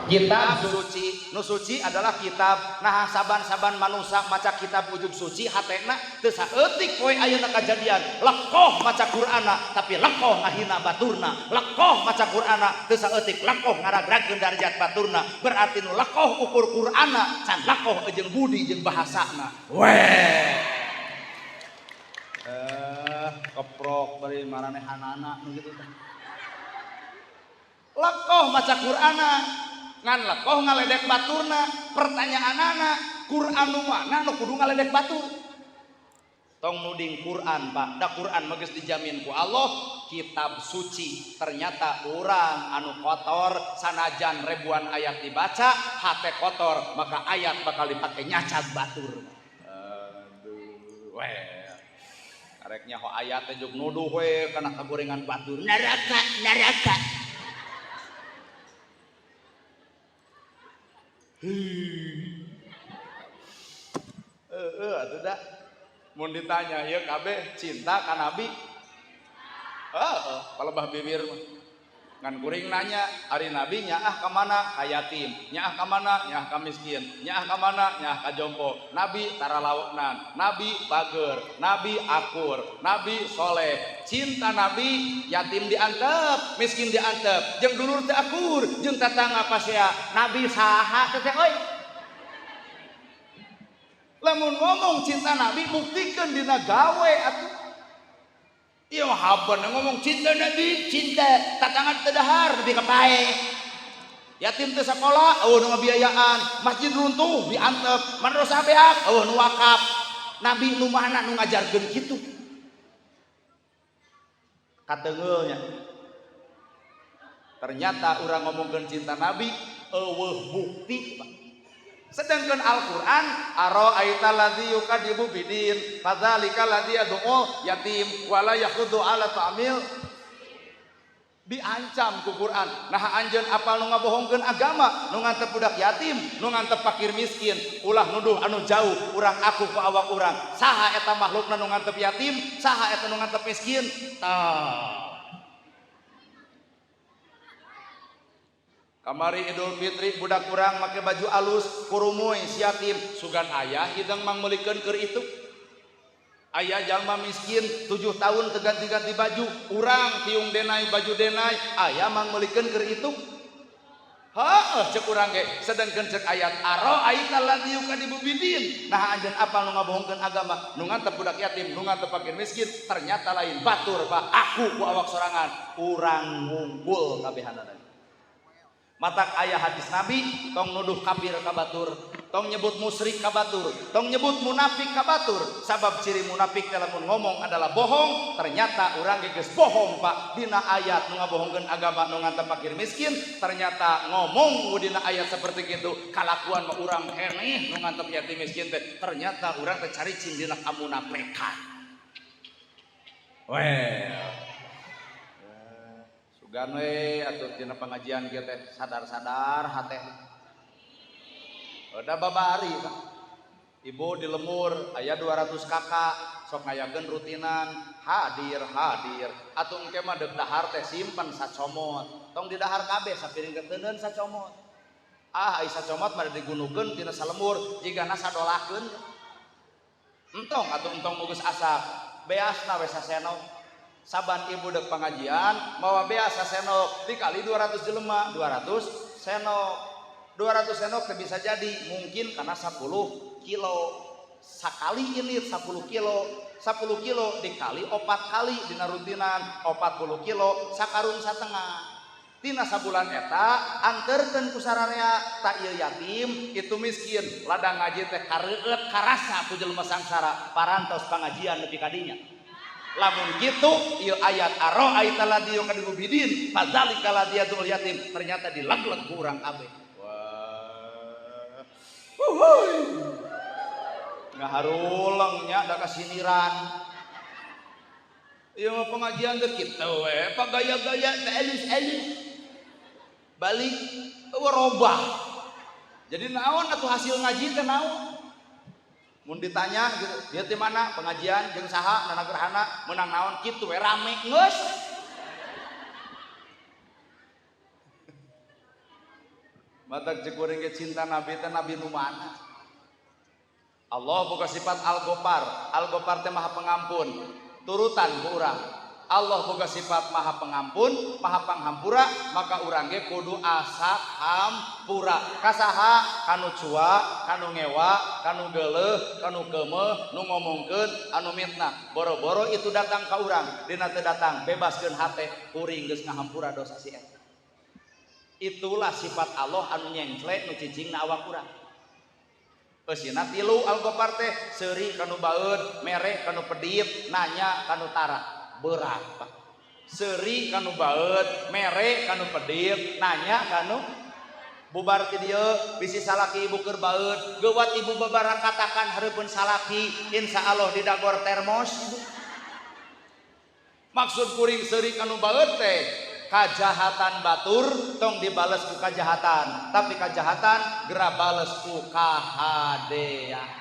Speaker 1: Kitab suci, nu suci adalah kitab. Nah saban-saban manusia maca kitab ujug suci hatena teu saeutik poe ayeuna kajadian lekoh maca Qur'ana tapi lekoh ngahina baturna, lekoh maca Qur'ana teu saeutik lekoh ngaragragkeun darajat baturna. Berarti nu lekoh ukur Qur'ana can lekoh jeung budi jeung bahasana. Keprok bari maranehanana nu kitu teh. Lekoh maca Qur'ana ngan lekoh ngaledek baturna. Pertanyaanana Quran nu mana nu kudu ngaledek batur? Tong nuding Quran Pak, da Quran mah geus dijamin ku Allah kitab suci. Ternyata urang anu kotor sanajan ribuan ayat dibaca hate kotor maka ayat bakal dipake nyacat batur. Aduh arek nyaho ayat teh juk nuduh we kana kagorengan batur. Neraka, neraka. Atuh dah mun ditanya ieu kabeh cinta ka nabi. Palebah bibir mah ngan kuring nanya ari nabi nyaah ka mana ka yatim, nyaah ka mana nyaah ka miskin, nyaah ka mana nyaah ka jompo. Nabi tara lauknan, nabi bager, nabi akur, nabi soleh. Cinta nabi yatim diantep, miskin diantep, jeung dulur teu akur, jeung tatangga pasea. Nabi saha teh euy? Lamun ngomong cinta nabi buktikeun dina gawe atuh. Iya mah haban ngomong cinta nabi, cinta tatangga teu dahar nepi ka pae. Yatim teu sakola, nu ngabiayaan, masjid runtuh diantep, madrasah beak, nu wakaf. Nabi nu mana nu ngajarkeun kitu? Kateungeulnya. Ternyata urang ngomongkeun cinta nabi eueuh bukti, Pak. Sedangkan Al-Quran ara'aita ladzi yukadibu bidin fadzalika ladzi yad'u yatim wala yakhuddu ala ta'mil. diancam ku Quran. Nah anjeun apal nu ngabohongkeun agama, nu ngantep budak yatim, nu ngantep fakir miskin, ulah nuduh anu jauh urang aku ku awak urang. Saha eta makhlukna nu ngantep yatim, saha eta nu ngantep miskin? Kamari Idul Fitri budak urang make baju alus kurumuy si yatim sugan ayah hidang mangmelikeun keur itu. Ayah jalma miskin 7 tahun teganti-ganti baju, urang tiung denai baju denai, ayah mangmelikeun keur itu. Heuh cek urang ge sedengkeun cek ayat aro aital ladzi yukadibu bidin. Nah anjeun apal nu ngabohongkeun agama, nu ngantep budak yatim, nu ngantep fakir miskin, ternyata lain batur Pak. Aku ku awak sorangan, urang ngungkul kabehanana. Matak ayah hadis Nabi tong nuduh kafir ka batur, tong nyebut musyrik ka batur, tong nyebut munafik ka batur. Sabab ciri munafik lamun ngomong adalah bohong, ternyata urang geus bohong Pak. Dina ayat nu ngabohongkeun agama nu ngantep fakir miskin, ternyata ngomong dina ayat seperti kitu kalakuan mah urang keneh nu ngantep yatim miskin teh, ternyata urang teh caricing dina kamunafikan. Sugan we atuh dina pengajian kieu teh sadar-sadar hate. Udah babari Pak. Ibu di lemur aya 200 kakak sok ngayakeun rutinan hadir. Atuh engke mah deuk dahar teh simpen sacomot. Tong di dahar kabeh sapiring keteuneun sacomot. Ai sacomot mah digunukeun tina salemur jigana sadolakeun. Entong atuh entong mugus asap. Beasna we sasenok. Saban ibu dek pengajian mawa beasa senok dikali 200 jelema 200 senok 200 senok bisa jadi mungkin karena 10 kilo sakali ini 10 kilo dikali 4 kali dina rutinan 40 kilo sakarung satengah tina sabulan eta anterkeun ku sararea tak ieu yatim itu miskin ladang ngaji teh kareueut karasa ku jelema sangsara parantos pangajian nepi ka dinya. Lamun gitu ieu ayat aro aital ladzi yukadibu bidin fadzalika ladzi yadul yatim ternyata dilagleg ku urang kabeh. Wah. Ngaharuleng nya da kasiniran. Ieu mah pengajian teh kitu we, pagaya-gaya teh elus-elus. Balik robah. Jadi naon atuh hasil ngaji teh naon? Mun ditanya gitu, dia di mana pengajian jeung saha nana gerhana menang naon kitu we rame geus. Matak cek urang ge cinta Nabi teh Nabi nu mana? Allah boga sifat Al-Ghafar. Al-Ghafar teh Maha Pengampun. Turutan ku urang. Allah boga sifat Maha Pengampun, Maha Panghampura, maka urang ge kudu asa hampura. Kasaha kanu cua, kanu ngewa, kanu geuleuh, kanu keumeuh, nu ngomongkeun anu mitnah. Boro-boro itu datang ka urang, dina teu datang bebaskeun hate, kuring geus ngahampura dosa si eta. Itulah sifat Allah anu nyengcle nu cicingna awak urang. Eusina tilu Al-Ghafar teh seuri kanu baeud, mere kanu pedit, nanya kanu tara. Berat Pak. Seuri kanu baeud, mere kanu pedit, nanya kanu bubar ti dieu bisi salaki ibu keur baeud, geuwat ibu babara katakan hareupeun salaki, insyaallah didagor termos. Maksud kuring seuri kanu baeud teh kajahatan batur tong dibales ku kajahatan, tapi kajahatan geura bales ku kahadean.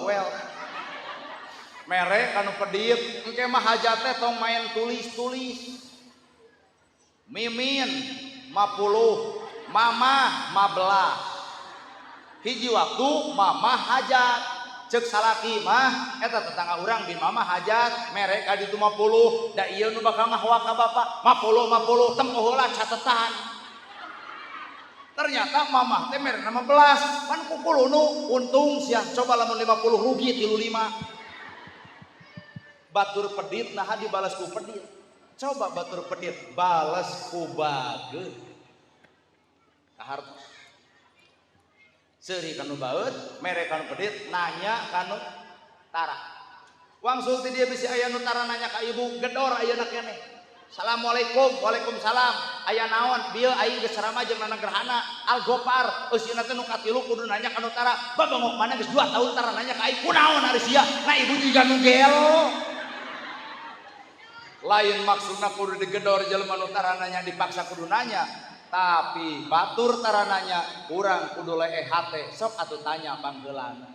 Speaker 1: Well. Mere kanu pedit engke mah hajat teh tong main tulis-tulis. Mimin 50, mamah 15. Hiji waktu mamah hajat, ceuk salaki mah eta tetangga urang di mamah hajat, mere ka ditu 50, da ieu nu bakal ngahwa ka bapa 50 tem heula catetan. Ternyata mamah teh mere 15, pan ku kulunu untung sia coba lamun 50 rugi 35. Batur pedit nah dibalas ku pedit. Coba batur pedit balas ku bageud. Kahartos. Seuri kanu baeud, mere kanu pedit, nanya kanu tara. Wangsul ti dieu bisi aya nu tara nanya ka ibu, gedor ayeuna keneh. Assalamualaikum, waalaikumsalam. Aya naon? Bieu aing geus sarama jeung nana gerhana Al-Ghafar. Eusina teh nu katilu kudu nanya kanu tara. Babangok mana geus 2 tahun tara nanya ka aing. Kunaon ari sia? Nah ibu juga nu gelo. lain maksudna kudu digedor jelema nu tarananya dipaksa kudu nanya, tapi batur tarananya urang kudu lee hate sok atuh tanya panggeulana.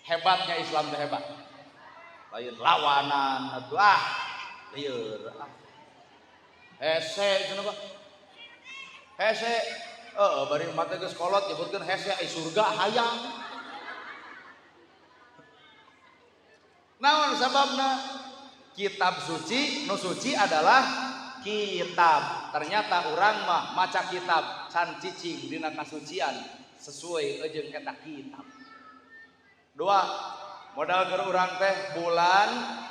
Speaker 1: Hebatnya Islam teh hebat. Lain lawanan atuh lieur hese cenah Pak. Hese bari mate geus kolot nyebutkeun hese ai surga hayang. Naon sababna? Kitab suci, nu suci adalah kitab. Ternyata urang mah maca kitab can cicing dina kasucian sesuai jeung eta kitab. Dua, modal keur urang teh bulan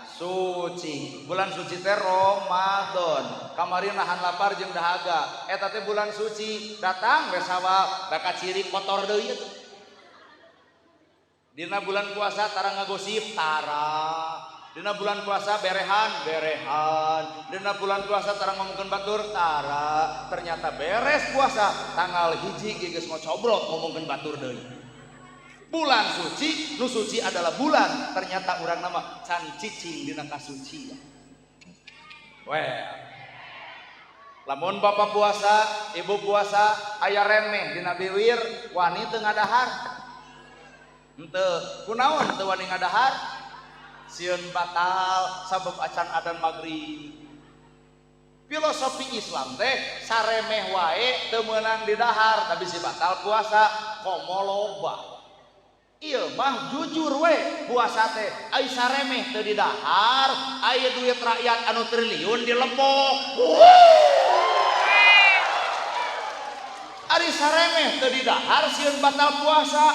Speaker 1: suci. Bulan suci teh Ramadan. Kamari nahan lapar jeung dahaga. Eta teh bulan suci, datang we sawab, da ciri kotor deui atuh. Dina bulan puasa tara ngagosip tara. Dina bulan puasa berehan. Dina bulan puasa tara ngomongkeun batur tara. Ternyata beres puasa tanggal 1 geus ngocobrot ngomongkeun batur deui. Bulan suci, nu suci adalah bulan. Ternyata urang nama can cicing dina kasucian. Lamun bapak puasa, ibu puasa, aya remeh dina biwir, wani teu ngadahar. Henteu, kunaon teu wani ngadahar? Sieun batal sabab acan adzan maghrib. Filosofi Islam teh saremeh wae teu meunang didahar, tapi si batal puasa komo loba. Ieu mah jujur we puasa teh ai saremeh teu didahar, aya duit rakyat anu triliun dilebok. Ari saremeh teu didahar sieun batal puasa.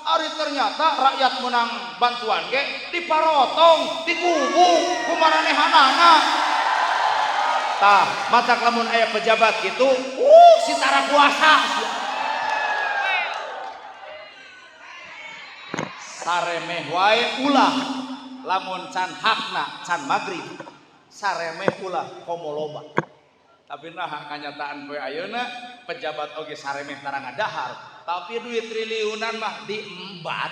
Speaker 1: Ari ternyata rakyat menang bantuan ge diparotong, digubuk ku maranehanana. Tah, matak lamun aya pejabat kitu, si tara puasa. Saremeh wae ulah lamun can hakna can maghrib. Saremeh ulah komo loba. Tapi nah kanyataan poe ayeuna pejabat oge saremeh tara ngadahar. Tapi duit triliunan mah diembat.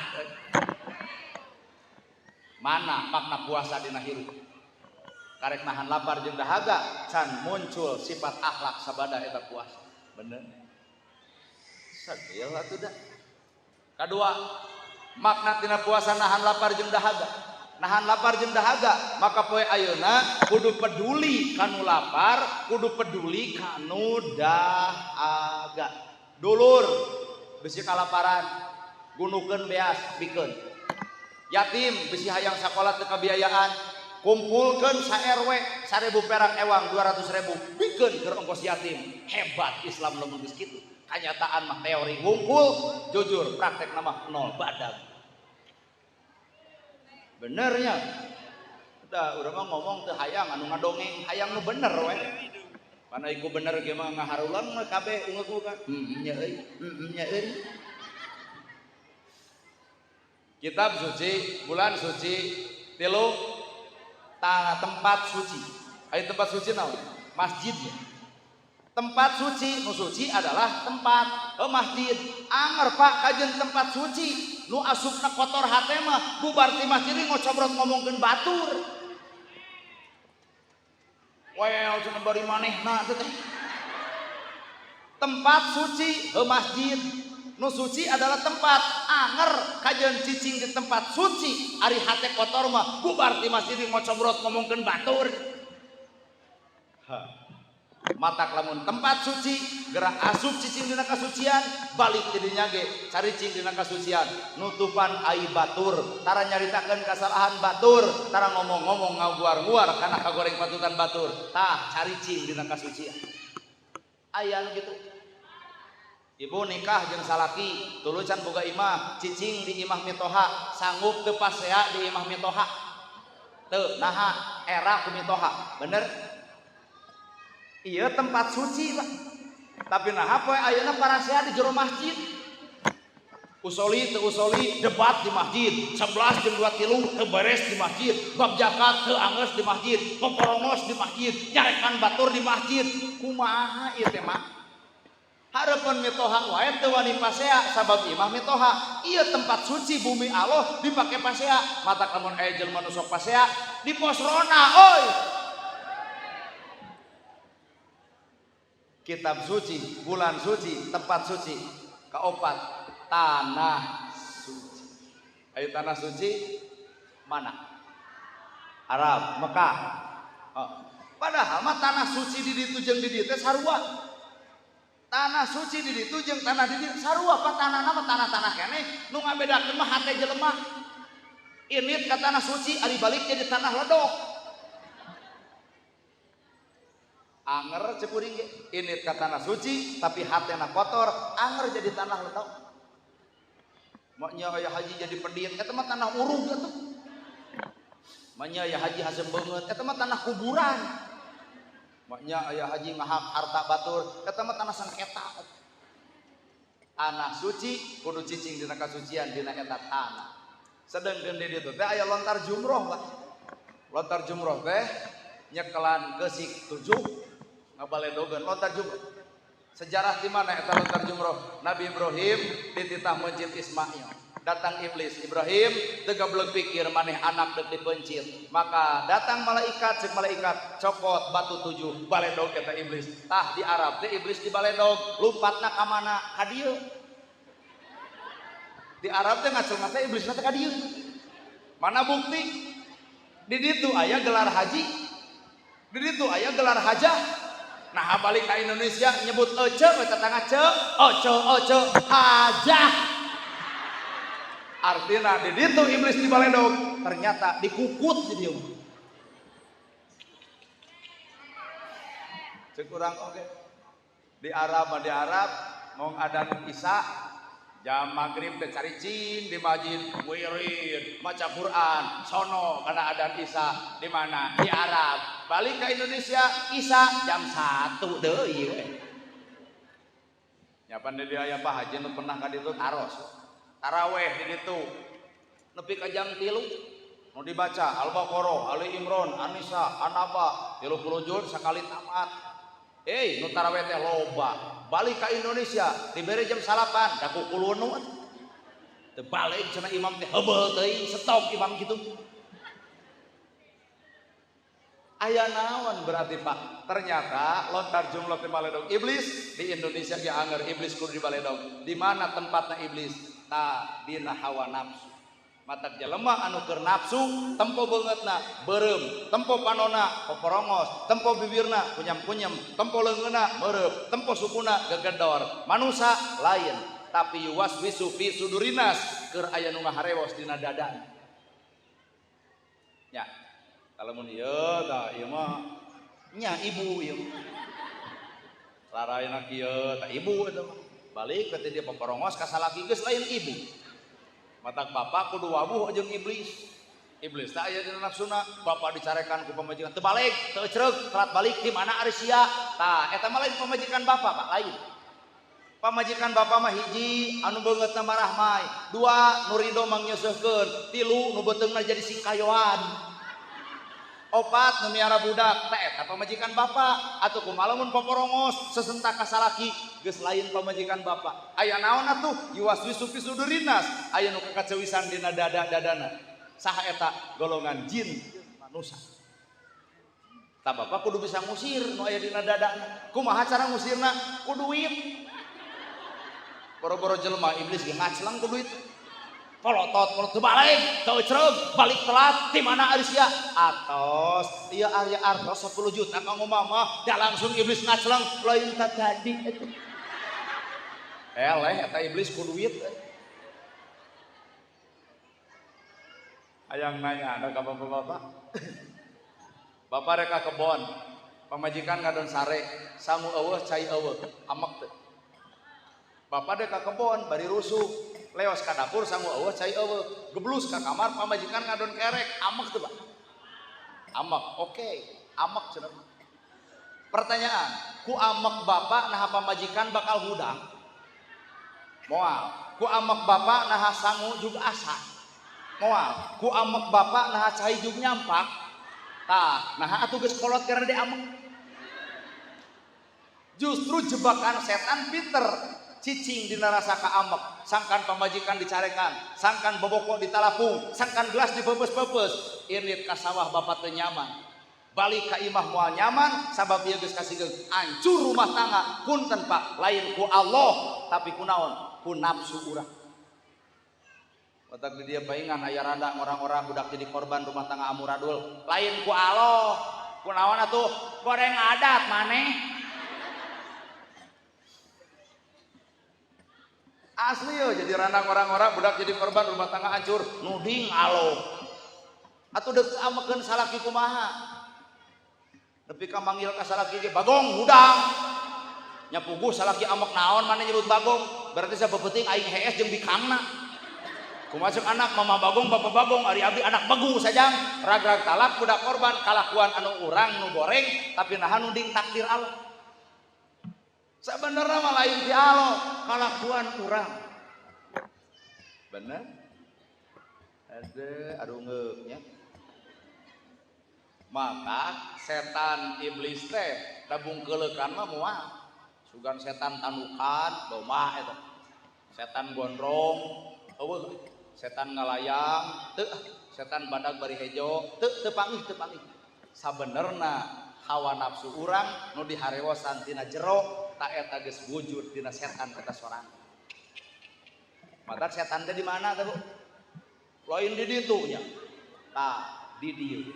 Speaker 1: Mana makna puasa dina hirup? Karek nahan lapar jeung dahaga can muncul sifat akhlak sabada eta puasa. Bener? Sadeu atuh da. Kadua, makna tina puasa nahan lapar jeung dahaga. Nahan lapar jeung dahaga, maka poe ayeuna kudu peduli kanu lapar, kudu peduli kanu dahaga. Dulur bisi kalaparan gunukeun beas bikeun. Yatim bisi hayang sakola teu kabiayaan, kumpulkeun sa RW 1000 perak ewang 200.000 bikeun keur ongkos yatim. Hebat Islam lamun geus kitu. Kanyataan mah teori ngungkul, jujur praktek mah nol badag. Benernya. Udah urang mah ngomong teu hayang anu ngadongeng, hayang nu bener we. Pana iku bener ge mah ngaharulang mah kabeh ungeuk kan. Nya euy. Kitab suci, bulan suci, 3 tempat suci. Aya tempat suci naon? Masjid. Tempat suci, nu suci adalah tempat masjid. Anger Pak kajeun tempat suci, nu asupna kotor hate mah bubar ti masjid ngocobrot ngomongkeun batur. Well, cuma bari manehna teh. Tempat suci masjid. Nu suci adalah tempat. Anger kajeun cicing di tempat suci, ari hate kotor mah bubar ti masjid ngocobrot ngomongkeun batur. Matak lamun tempat suci gerak asup cicing dina kasucian, balik ti dinya ge caricing dina kasucian, nutupan aib batur, tara nyaritakeun kasalahan batur, tara ngomong-ngomong ngaguar-nguar kana kagoreng patutan batur. Tah caricing dina kasucian. Aya anu kitu. Ibu nikah jeung salaki, tuluy can boga imah, cicing di imah mitoha, sanggup teu pasea di imah mitoha. Teu naha era ku mitoha, bener? Iya tempat suci Pak. Tapi naha poe ayeuna parasea di jero masjid. Usoli teu usoli debat di masjid, 11 jeung 23 teu beres di masjid, bab zakat teu angeus di masjid, poporongos di masjid, nyarekan batur di masjid. Kumaha ieu teh mah? Harapan mitoha wae teu wani pasea sabab imah mitoha. Ieu tempat suci bumi Allah dipake pasea. Matak lamun aya jelema nu sok pasea di pos rona, oi. kitab suci, bulan suci, tempat suci. Kaopat, tanah suci. Ayo tanah suci mana? Arab, Mekah. Oh. Padahal mah tanah suci di ditu jeung di dieu teh sarua. Tanah suci di ditu jeung tanah di dieu sarua, apa tanahna mah tanah-tanah keneh nu ngabedakeun mah hate jelema. Ini ka tanah suci ari balik jadi tanah ledok. Anger cek kuring ge. Ini ka tanah suci tapi hatena kotor, anger jadi tanah ledok. Maknya aya haji jadi pedit, eta mah tanah urug atuh. Maknya aya haji hasem beungeut, eta mah tanah kuburan. Maknya aya haji ngahak harta batur, eta mah tanah sengketa. Tanah suci kudu cicing dina kasucian dina eta tanah. Sedengkeun di ditu teh aya lontar jumroh lah. Lontar jumroh teh nyekelan keusik 7 ngabaledogeun lontar jumroh. Sejarah di mana eta lontar jumroh? Nabi Ibrahim dititah mencit Ismail. Datang iblis, Ibrahim teu gablek pikir maneh anak deuk dipencit. Maka datang malaikat, cek malaikat copot batu 7 baledog eta iblis. Tah di Arab teh iblis di baledog, lumpatna ka mana? Ka dieu. Di Arab teh ngacelna teh iblis teh ka dieu. Mana bukti? Di ditu aya gelar haji. Di ditu aya gelar hajah. Nah balik ka Indonesia nyebut ece we tetangga ce, oce hajah. Artinya di ditu iblis di baledog, ternyata dikukut di dieu. Cek urang oge. Di Arab mong adan Isya jam maghrib teh caricing di masjid wirid maca Quran sono kana adan Isya di mana? Di Arab. Balik ke Indonesia Isya jam 1 deui we. Nya pan dia aya Pak Haji nu pernah ka ditu taros. Taraweh di ditu nepi ka jam 3 nu dibaca Al-Baqarah, Ali Imran, An-Nisa, An-Naba 30 juz sakali tamat. Nu taraweh teh loba. Balik ke Indonesia dibere jam 8 da kukuluan nu teu balik cenah imam teh heubeul teuing stop imam kitu. Aya naon berarti Pak? Ternyata lontar jumlah teh baledog iblis di Indonesia ge anger iblis kudu di baledog. Di mana tempatna iblis? Ta dina hawa nafsu. Matak jelema anu keur nafsu tempo beungeutna beureum, tempo panona poporongos, tempo bibirna kunyam-kunyam, tempo leungeunna meureub, tempo sukuna gegedor. Manusa lain, tapi yuwaswisu fi sudurinas keur aya nu ngaharewos dina dadana. Nya, kalau mun ieu tah ieu mah nya ibu ieu. Larayana kieu tah ibu eta mah. Balik ke dia poporongos ka salaki geus lain ibu. Matak bapak kudu wabuh jeung iblis. Iblis teh aya dina nafsuna, bapak dicarekan ku pamajikan teu balik, teu ceureuh, telat balik di mana ari sia. Tah eta mah lain pamajikan bapak, Pak, lain. Pamajikan bapak mah hiji anu beungeutna marah maay, 2 nu ridho mangyeuseukkeun, 3 nu beuteungna jadi singkayoan. 4 nu miara budak teh eta pamajikan bapak atuh kumaha lamun poporongos sesentak ka salaki geus lain pamajikan bapak. Aya naon atuh? Yuwaswisu fi sudurinas, aya nu kakacewisan dina dada-dadana. Saha eta? Golongan jin manusia. Tah bapak kudu bisa ngusir nu aya dina dadana. Kumaha cara ngusirna? Ku duit. Boro-boro jelema iblis ge ngaclang ku duit. Polotot teu balik, teu ceureuh, balik telat di mana ari sia? Atos, ieu aya artos 10 juta kanggo mama, da langsung iblis ngacleng lain ta tadi eta. Eleh eta iblis ku duit. Hayang nanya ada ka bapak-bapak. Bapak rek ka kebon, pamajikan ngadon sare, sangu eueuh cai eueuh, amek teu. Bapak dek ka kebon bari rusuh. Leos ka dapur sangu eueuh cai eueuh, geblus ka kamar pamajikan ngadon kerek, amek teu, Pak? Amek, oke, amek cenah. Pertanyaan, ku amek bapak naha pamajikan bakal hudang? Moal. Ku amek bapak naha sangu juga asa? Moal. Ku amek bapak naha cai juga nyampak? Tah, naha atuh geus kolot karena dia amek. Justru jebakan setan pinter. Cicing dina rasa ka amek, sangkan pamajikan dicarekan, sangkan boboko ditalapung, sangkan gelas dipepes-pepes, irit ka sawah bapak teu nyaman. balik ka imah moal nyaman sabab ieu geus kasihkeun hancur rumah tangga punten Pak lain ku Allah tapi ku naon ku nafsu urang. Otak di dia paingan aya rada orang-orang budak jadi korban rumah tangga amuradul lain ku Allah ku naon atuh goreng adat maneh. Asli yo jadi randang orang-orang budak jadi korban rumah tangga hancur nuding alo atuh deuk amekeun salaki kumaha nepi ka manggil ka salaki ge bagong hudang nya puguh salaki amek naon maneh nyebut bagong berarti sabeuting aing hees jeung bikangna kumaha anak mama bagong bapak bagong ari abdi anak bagu sajang rag-rag talak budak korban kalakuan anu urang nu goreng tapi nahan nuding takdir Allah. Sebenarnya mah lain ti Allah kalakuan urang. Bener? Aduh ngeuknya. Maka setan iblis teh da bungkeulekan mah moal. Sugan setan tanukan domah eta. Setan gondrong, eueuh. Setan ngalayang, teu setan badag bari hejo, teu panggih. Sabenerna hawa nafsu urang nu diharewosan tina jero tak eta geus wujud dina setan eta sorang. Mata setan teh di mana teh Bu? Lain di ditu nya. Tah di dieu.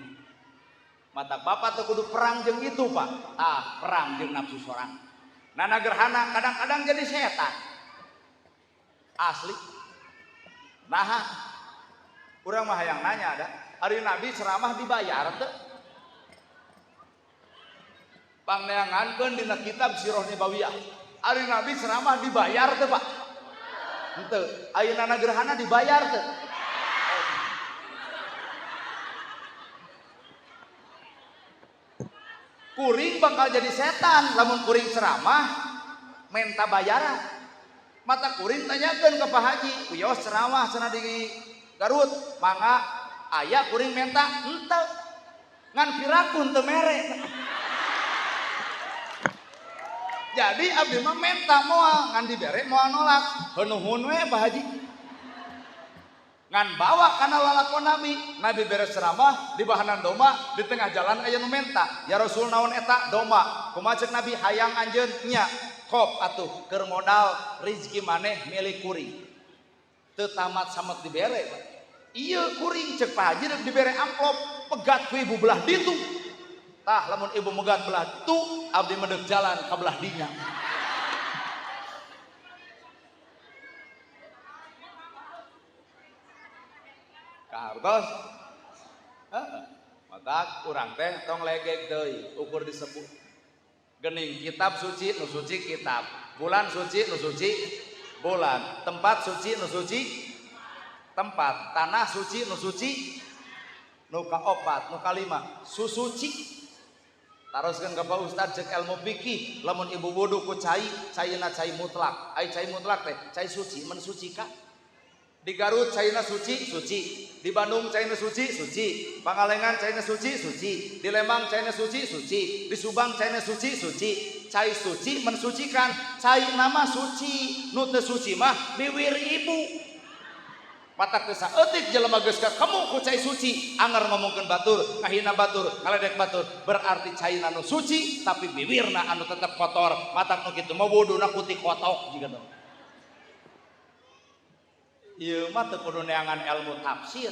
Speaker 1: Mata Bapak teh kudu perang jeung itu Pak. Tah perang jeung nafsu sorang. Nana gerhana kadang-kadang jadi setan. Asli. Nah, urang mah hayang nanya ada. Ari Nabi ceramah dibayar teu? Pangneangankeun dina kitab Sirah Nabawiyah. Ari Nabi ceramah dibayar teu Pak? Henteu. Ayeuna gerhana dibayar teu? Kuring bakal jadi setan lamun kuring ceramah menta bayaran. Mata kuring tanyakeun ka Pak Haji, "Wios ceramah cenah di Garut, mangga aya kuring menta?" Henteu. Ngan pirakun teu mere. Jadi abdi mah menta moal ngan dibere moal nolak. Heunuhun we Pak Haji. Ngan bawa kana lalakon Nabi beres ceramah di bahanan doma di tengah jalan aya nu menta. Ya Rasul naon eta doma? Kumaha ceuk Nabi hayang anjeun nya. Kop atuh keur modal rezeki maneh milik kuring. Teu tamat samet dibere. Ieu kuring ceuk Pak Haji rek dibere amplop pegat ku ibu belah ditu. Tah lamun ibu megat belah ditu abdi medek jalan ka belah dinya. Kahartos? Heeh. Matak urang teh tong legeg deui ukur disebut. Geuning kitab suci nu suci kitab, bulan suci nu suci bulan, tempat suci nu suci tempat, tanah suci nu suci nu kaopat, nu kalima susuci. Taroskeun ka Pak Ustad ceuk ilmu fikih, lamun ibu wudu ku cai, caina cai mutlak. Ai cai mutlak teh cai suci, mensucikan. Di Garut caina suci, suci. Di Bandung caina suci, suci. Pangalengan caina suci, suci. Di Lembang caina suci, suci. Di Subang caina suci, suci. Cai suci mensucikan, cai nama suci. Nu teu suci mah biwir ibu. Matak teu saeutik jelema geus ka kemu ku cai suci, anger ngomongkeun batur, ngahina batur, ngaledek batur, berarti caina nu suci tapi bibirna anu tetep kotor. Matak nu kitu mah wuduna ku ti kotok jiga teh. Ieu mah teu kudu neangan ilmu tafsir.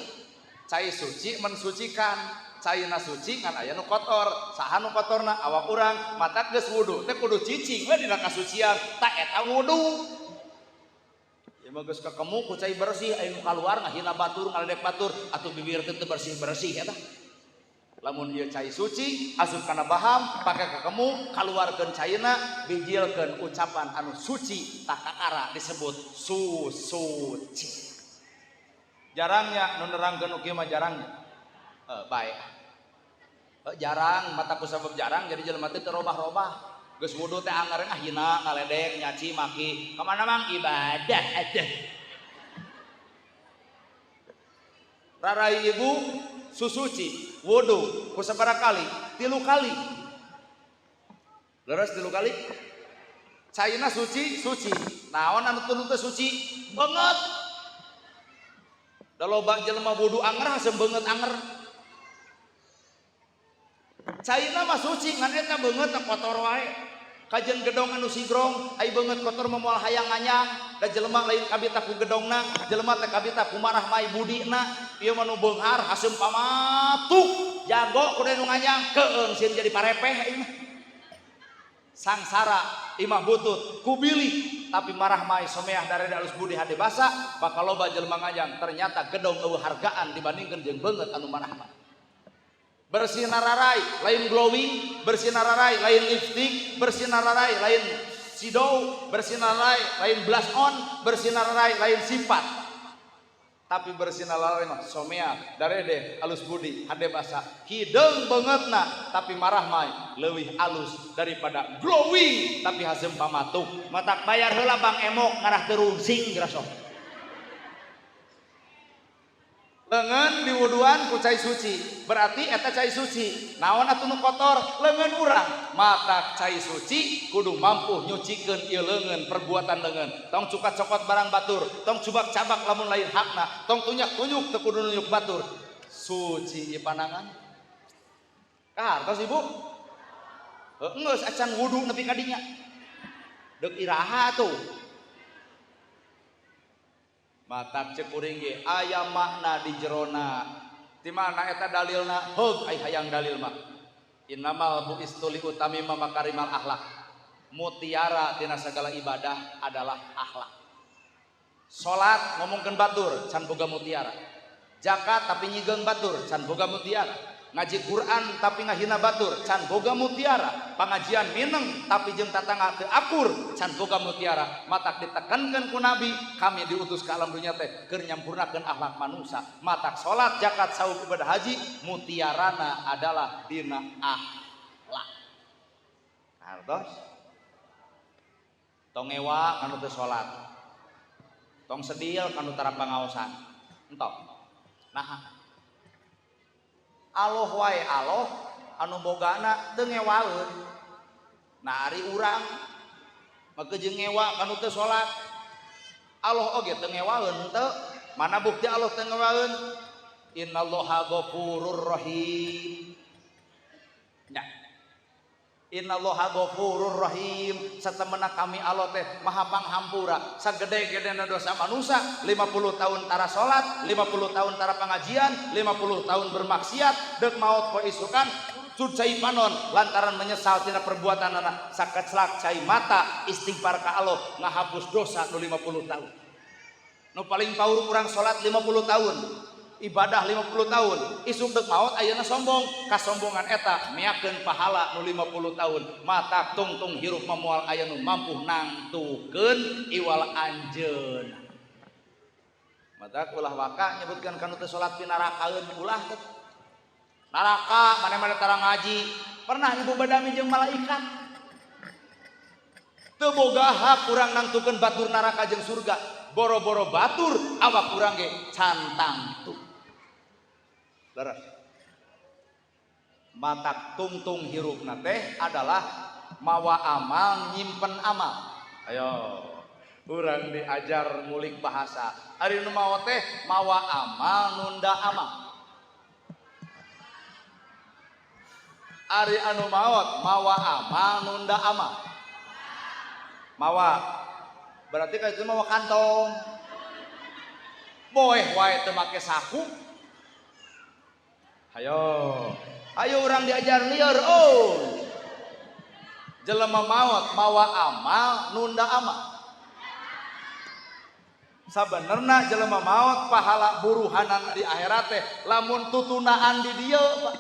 Speaker 1: Cai suci mensucikan, caina suci ngan aya nu kotor. Saha nu kotorna? Awak urang. Matak geus wudu teh kudu cicing we dina kasucian, tak eta wudu. Ya mah geus kakemu ku cai bersih aya nu kaluar ngahina batur, ngaledek batur, atuh bibir teh teu bersih-bersih eta. Lamun ieu cai suci, asup kana baham, pake kakemu, kaluarkeun caina, bijilkeun ucapan anu suci, tak kakara disebut susuci. Jarangnya nu nerangkeun ukieu mah jarangnya. Bae. Jarang, mata ku sabab jarang jadi jelema teh terobah-robah. Geus wudu teh anger ngahina, ngaledek, nyaci, maki. Kamana mang ibadah aduh. Rarai ibu susuci, wudu ku sabaraha kali? 3 kali. Leres 3 kali? Caina suci, suci. Naon anu teu suci? Beungeut. Da loba jelema wudu anger hasem beungeut anger. Caina mah suci ngan eta beungeut teh kotor wae. Kajen gedong anu sigrong ai beungeut kotor mah moal hayang nganyang da jelema lain kabita ku gedongna, jelema teh kabita ku marah mai budina. Ieu mah nu beunghar haseum pamatuk jago kudu nu nganyang keung sieun jadi parepeh ieu mah. Sangsara imah butut kubilih tapi marah mai someah darede alus budi hade basa bakal loba jelema nganyang ternyata gedong eueuh hargaan dibandingkeun jeung beungeut anu marah mah. Bersinar rarai lain glowing, bersinar rarai lain lipstick, bersinar rarai lain shadow, bersinar rarai lain blush on, bersinar rarai lain sifat. Tapi bersinar rarai mah somea darede alus budi hade basa hideung beungeutna tapi marah mai leuwih alus daripada glowing tapi haseum pamatuk. Matak bayar heula Bang Emok ngarah teu rungsing geura sok. Leungeun diwuduan ku cai suci berarti eta cai suci. Naon atuh nu kotor? Leungeun urang. Matak cai suci kudu mampu nyucikeun ieu leungeun perbuatan leungeun. Tong cukat cokot barang batur, tong cubak cabak lamun lain hakna, tong tunyak-tunyuk teu kudu nunyuk batur. Suci ieu panangan. Kahartos Ibu? Geus acan wudu nepi ka dinya. Deuk iraha tuh. Matak cek kuring ge aya makna di jerona. Ti mana eta dalilna? Heug ai hayang dalil mah. Innamal bu'istu li utamima makarimal akhlak. Mutiara tina sagala ibadah adalah akhlak. Salat ngomongkeun batur can boga mutiara. Zakat tapi nyigeung batur can boga mutiara. Ngaji Quran tapi ngahina batur can boga mutiara. Pangajian mineng tapi jeung tatangga teu akur can boga mutiara. Matak ditekankeun ku Nabi kami diutus ka alam dunya teh keur nyampurnakeun akhlak manusia. Matak salat zakat saum ibadah haji mutiarana adalah dina akhlak. Hartos tong ewa kanu teu salat, tong sedil kanu tara pangaosan entok nah aloh wae aloh anu bogana teu ngewaeun. Nah ari urang make jeung ngewa kanu teu salat aloh oge teu ngewaeun teu. Mana bukti aloh teu ngewaeun? Innallaha ghafurur rahim. Nya Innallaha ghafurur rahim. Satemena kami Allah teh maha panghampura. Sagede-gedena dosa manusia 50 tahun tara salat, 50 tahun tara pangajian, 50 tahun bermaksiat, deuk maot poe isukan cai panon lantaran menyesal tina perbuatanana sakeclak cai mata istighfar ka Allah ngahapus dosa nu 50 tahun. Nu paling paur urang salat 50 tahun. Ibadah 50 tahun isuk deuk maot ayeuna sombong kasombongan eta meakeun pahala nu 50 tahun. Matak tungtung hirup moal aya nu mampu nangtukeun iwal anjeun. Matak ulah waka nyebutkeun kanu teu salat pinarakaeun ulah teh. Naraka mane-mane tara ngaji pernah ibu badami jeung malaikat. Teu boga hak urang nangtukeun batur neraka jeung surga. Boro-boro batur awak urang ge cantang tuh. Leres. Matak tungtung hirupna teh adalah mawa amal nyimpen amal. Ayo, urang diajar ngulik bahasa. Ari nu mawa teh mawa amal nunda amal. Ari anu maot mawa amal nunda amal. Mawa berarti ka itu mawa kantong. Boeh wae teu make saku. Ayo orang diajar liar jelema maot mawa amal nunda amal. Sabenerna jelema maot pahala buruhanan di akhirat teh lamun tutunaan di dieu Pak.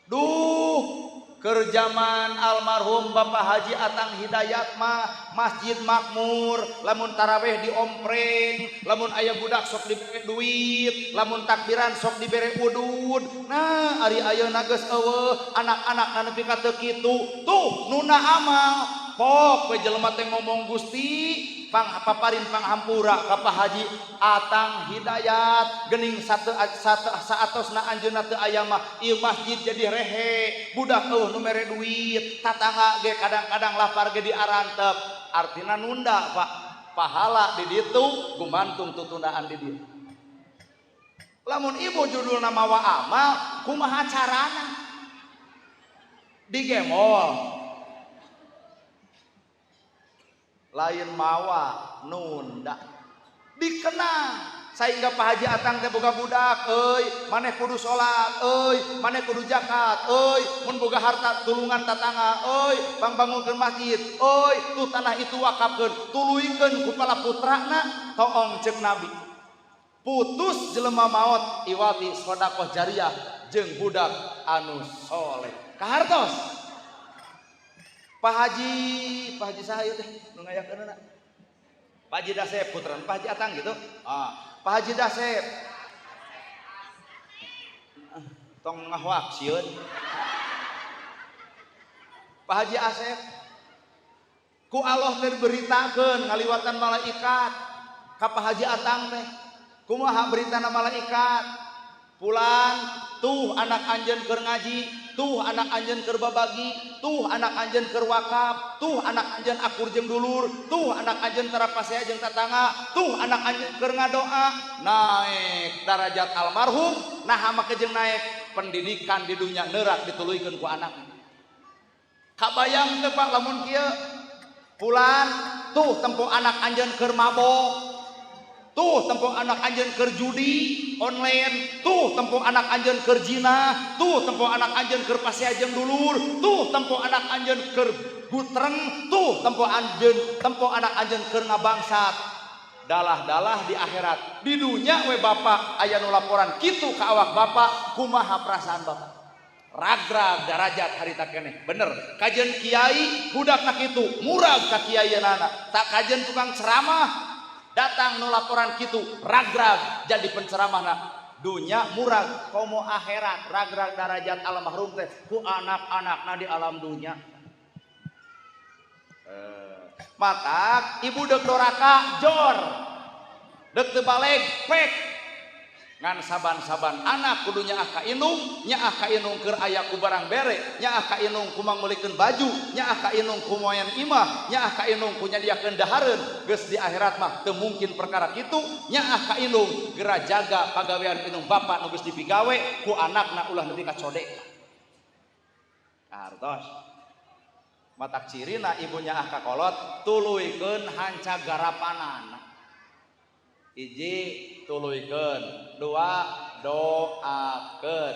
Speaker 1: Duh keur zaman almarhum Bapak Haji Atang Hidayat mah masjid makmur lamun taraweh diompreng, lamun aya budak sok dibere duit, lamun takbiran sok dibere udud. Nah ari ayeuna geus eueuh anak-anak nepi ka teu kitu tuh nuna amal. Pok we jelema teh ngomong Gusti paparin panghampura ka Pak Haji Atang Hidayat geuning saatosna anjeunna teu aya mah ieu masjid jadi rehe, budak eueuh nu mere duit, tatangga ge kadang-kadang lapar ge diarantep. Artina nunda Pak, pahala di ditu gumantung tutundaan di dieu. Lamun ibu judulna mawa amal kumaha carana? di gemol lain mawa nunda dikenang sehingga Pak Haji Atang teh boga budak maneh kudu salat maneh kudu zakat mun boga harta tulungan tatangga bangunkeun masjid tuh tanah itu wakafkeun tuluikeun ku pala putrana toong ceuk Nabi putus jelema maot iwati sedekah jariah jeung budak anu soleh kahartos Pak Haji saha ieu teh nu ngayakeunna Pak Haji Dasep putra Pak Haji Atang gitu Pak Haji Dasep tong ngahwak sieun Pak Haji Asep ku Allah teh beritakeun ngaliwatan malaikat ka Pak Haji Atang teh kumaha beritana malaikat pulang tuh anak anjeun keur ngaji tuh anak anjeun keur babagi tuh anak anjeun keur wakaf tuh anak anjeun akur jeung dulur tuh anak anjeun tara pasea jeung tatangga tuh anak anjeun keur ngadoa naik darajat almarhum nah make jeung naik pendidikan di dunia neurak dituluykeun ku anak kabayang teu Pak lamun kieu pulang tuh tempo anak anjeun keur mabok tuh tempo anak anjeun keur judi online tuh tempo anak anjeun keur zina tuh tempo anak anjeun keur pasea jeung dulur tuh tempo anak anjeun keur gutreng tuh tempo anak anjeun keur ngabangsat dalah-dalah di akhirat di dunia we bapak aya nu laporan kitu ka awak bapak kumaha perasaan bapak ragrag darajat harita keneh bener kajian kiai budakna kitu murag ka kiayeunana tak kajian tukang ceramah datang nu laporan kitu ragrag jadi penceramahna dunya murag komo akhirat ragrag darajat almarhum teh ku anak-anakna di alam dunya matak ibu deuk doraka jor deuk teu baleg pek ngan saban-saban anak kudu nyaah ka inung keur aya ku barang bere nyaah ka inung ku mangmeulikeun baju nyaah ka inung ku moyan imah nyaah ka inung ku nyadiakeun dahareun geus di akhirat mah teu mungkin perkara kitu nyaah ka inung geura jaga pagawean inung bapak nu geus dipigawe ku anakna ulah nepi ka codek artos matak cirina ibu nyaah ka kolot tuluykeun hanca garapanana hiji tuluykeun dua doakeun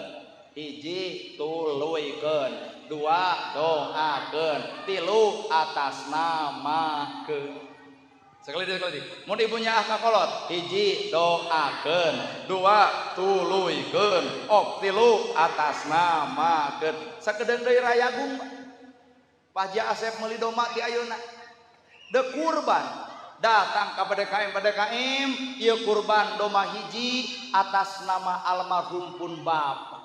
Speaker 1: hiji tuluykeun dua doakeun tilu atas namakeun sekali mun ibu nyaah ka kolot hiji doakeun dua tuluykeun tilu atas namakeun sakedeung deui rayagung Pak Haji Asep meuli domba di ayeuna de kurban datang ke PDKM ieu kurban domba hiji atas nama almarhum pun bapak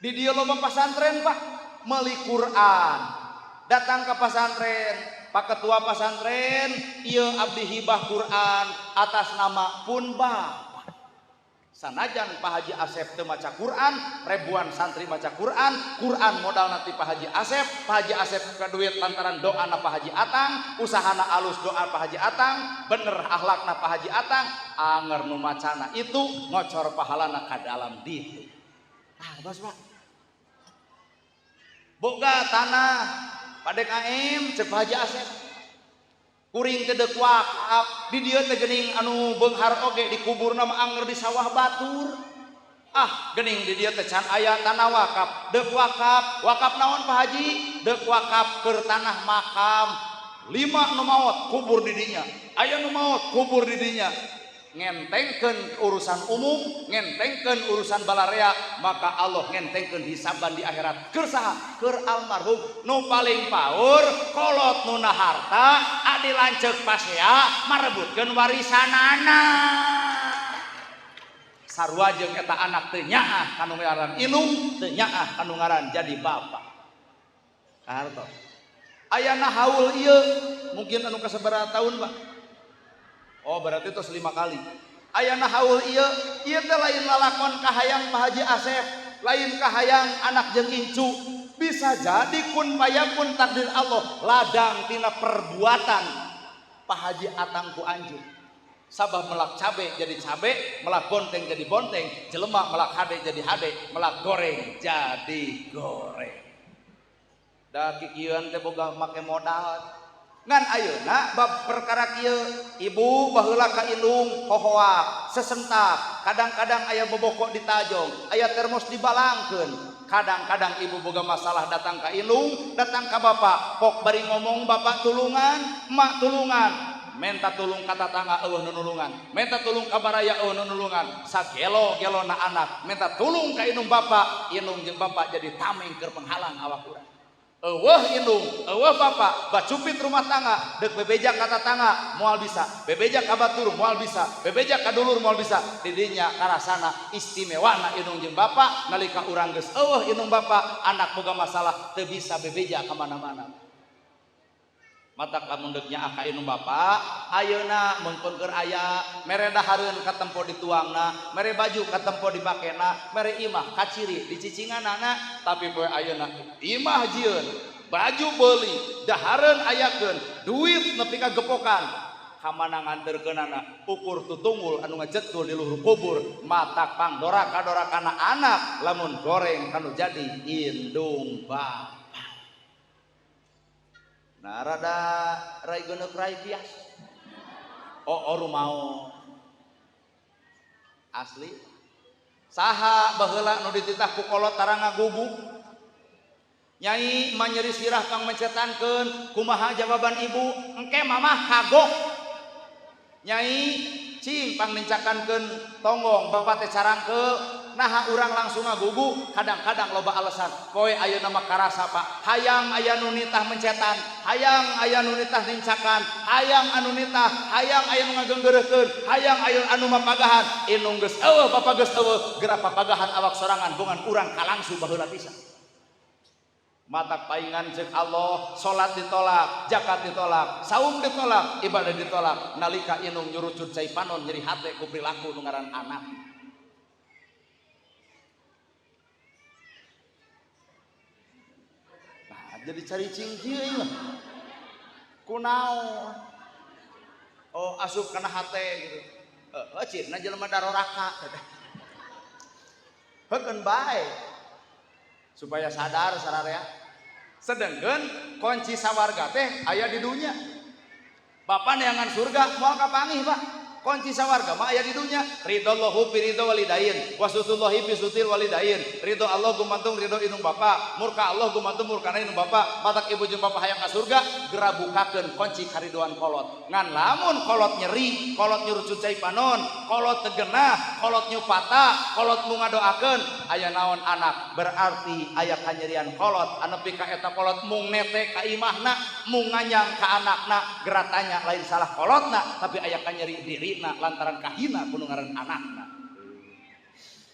Speaker 1: di dieu loba pasantren Pak meuli Quran datang ke pasantren Pak Ketua pasantren ieu abdi hibah Quran atas nama pun bapak sanajan Pak Haji Asep teu maca Quran ribuan santri maca Quran modal nanti Pak Haji Asep ka duit lantaran doa na Pak Haji Atang usahana alus doa Pak Haji Atang bener akhlakna Pak Haji Atang anger nu macana itu ngocor pahalana ka dalam ditu bos Pak boga tanah PDKM cek Pak Haji Asep kuring teh deuk wakaf di dieu teh geuning anu beunghar oge dikuburna mah anger di sawah batur geuning di dieu teh can aya tanah wakaf deuk wakaf naon Pak Haji deuk wakaf keur tanah makam 5 nu maot kubur di dinya aya nu maot kubur di dinya ngentengkeun urusan umum ngentengkeun urusan balarea maka Allah ngentengkeun hisaban di akhirat keur saha keur almarhum nu paling paur kolot nu na harta adi lanceuk pasea marebutkeun warisanana sarua jeung eta anak teu nyaah anu ngaran inung teu nyaah anu ngaran jadi bapak kahartos ayana haul ieu mungkin anu kasabaraha taun Pak berarti tos 5 kali ayana haul ieu teh lain lalakon kahayang Pak Haji Asep lain kahayang anak jeung incu bisa jadi kun payakun takdir Allah ladang tina perbuatan Pak Haji Atang ku anjeun Sabab melak cabe jadi cabe, melak bonteng jadi bonteng, jelema melak hade jadi hade, melak goreng jadi goreng. Da kikieuan teh boga make modal. Ngan ayeuna bab perkara kieu ibu baheula ka indung hohoak sesentak, kadang-kadang aya bobokok ditajong, aya termos dibalangkeun. Kadang-kadang ibu boga masalah datang ka indung, datang ka bapak, pok bari ngomong bapak tulungan, emak tulungan. Menta tulung ka tatangga eueuh nu nulungan, menta tulung ka baraya eueuh nu nulungan, sagelo-gelona anak menta tulung ka indung bapak, indung jeung bapak jadi tameng keur penghalang awak urang. Eueuh indung, eueuh bapak, bacupit rumah tangga, deuk bebejak ka tatangga moal bisa, bebejak ka batur moal bisa, bebejak ka dulur moal bisa. Di dinya karasana istimewana indung jeung bapak, nalika urang geus eueuh indung bapak, anak boga masalah teu bisa bebejak ka mana-mana. Matak lamun deuk nyaah ka indung bapak, ayeuna mun keur aya mere dahareun ka tempo dituangna, mere baju ka tempo dipakena, mere imah ka ciri dicicinganana, tapi poe ayeuna imah jieun, baju beuli, dahareun ayakeun, duit nepi ka gepokan. Kamana nganterkeunana ukur tutunggul anu ngajetul di luhur kubur, matak pangdoraka-dorakana anak lamun goreng kanu jadi indung bapak. Nah rada rai geneuk rai biasa. Oh mau asli saha baheula nu dititah ku kolot tarang ngagubuk nyai manyeri sirah kang mencetankeun kumaha jawaban ibu engke mamah kagok nyai cing pang mencakankeun tonggong bapak teh carangke naha urang langsung ngagubuk. Kadang-kadang loba alasan poe ayeuna mah karasa Pak, hayang aya nu nitah mencetan, hayang aya nu nitah nincakan, hayang anu nitah, hayang aya nu ngageunggeureukkeun, hayang aya anu mapagahan. Indung geus eueuh bapak geus eueuh, geura papagahan awak sorangan bongan urang kalangsu baheula pisan. Matak paingan ceuk Allah, salat ditolak, zakat ditolak, saum ditolak, ibadah ditolak. Nalika indung nyurucut cai panon nyeri hate ku perilaku nu ngaran anak. Jadi cari cingkieu mah kunaon oh asup kana hate gitu cina jelema daroraka heukeun bae supaya sadar sararea sedengkeun kunci sawarga teh aya di dunya bapak neangan surga moal kapangih Pak kunci sawarga mah aya di dunya ridallahu fi ridho walidain wasutullahi fi sutil walidain ridho Allah gumantung ridho indung bapak murka Allah gumantung murkana indung bapak matak ibu jeung bapak hayang ka surga geura bukakeun kunci karidoan kolot ngan lamun kolot nyeri kolot nyurucut cai panon kolot tegenah kolot nyupata kolot nu ngadoakeun aya naon anak berarti aya kanyerian kolot anepi ka eta kolot mung nete ka imahna mung nganyang ka anakna geura tanya lain salah kolotna tapi aya kanyeri diri lantaran kahina kudu ngaran anakna.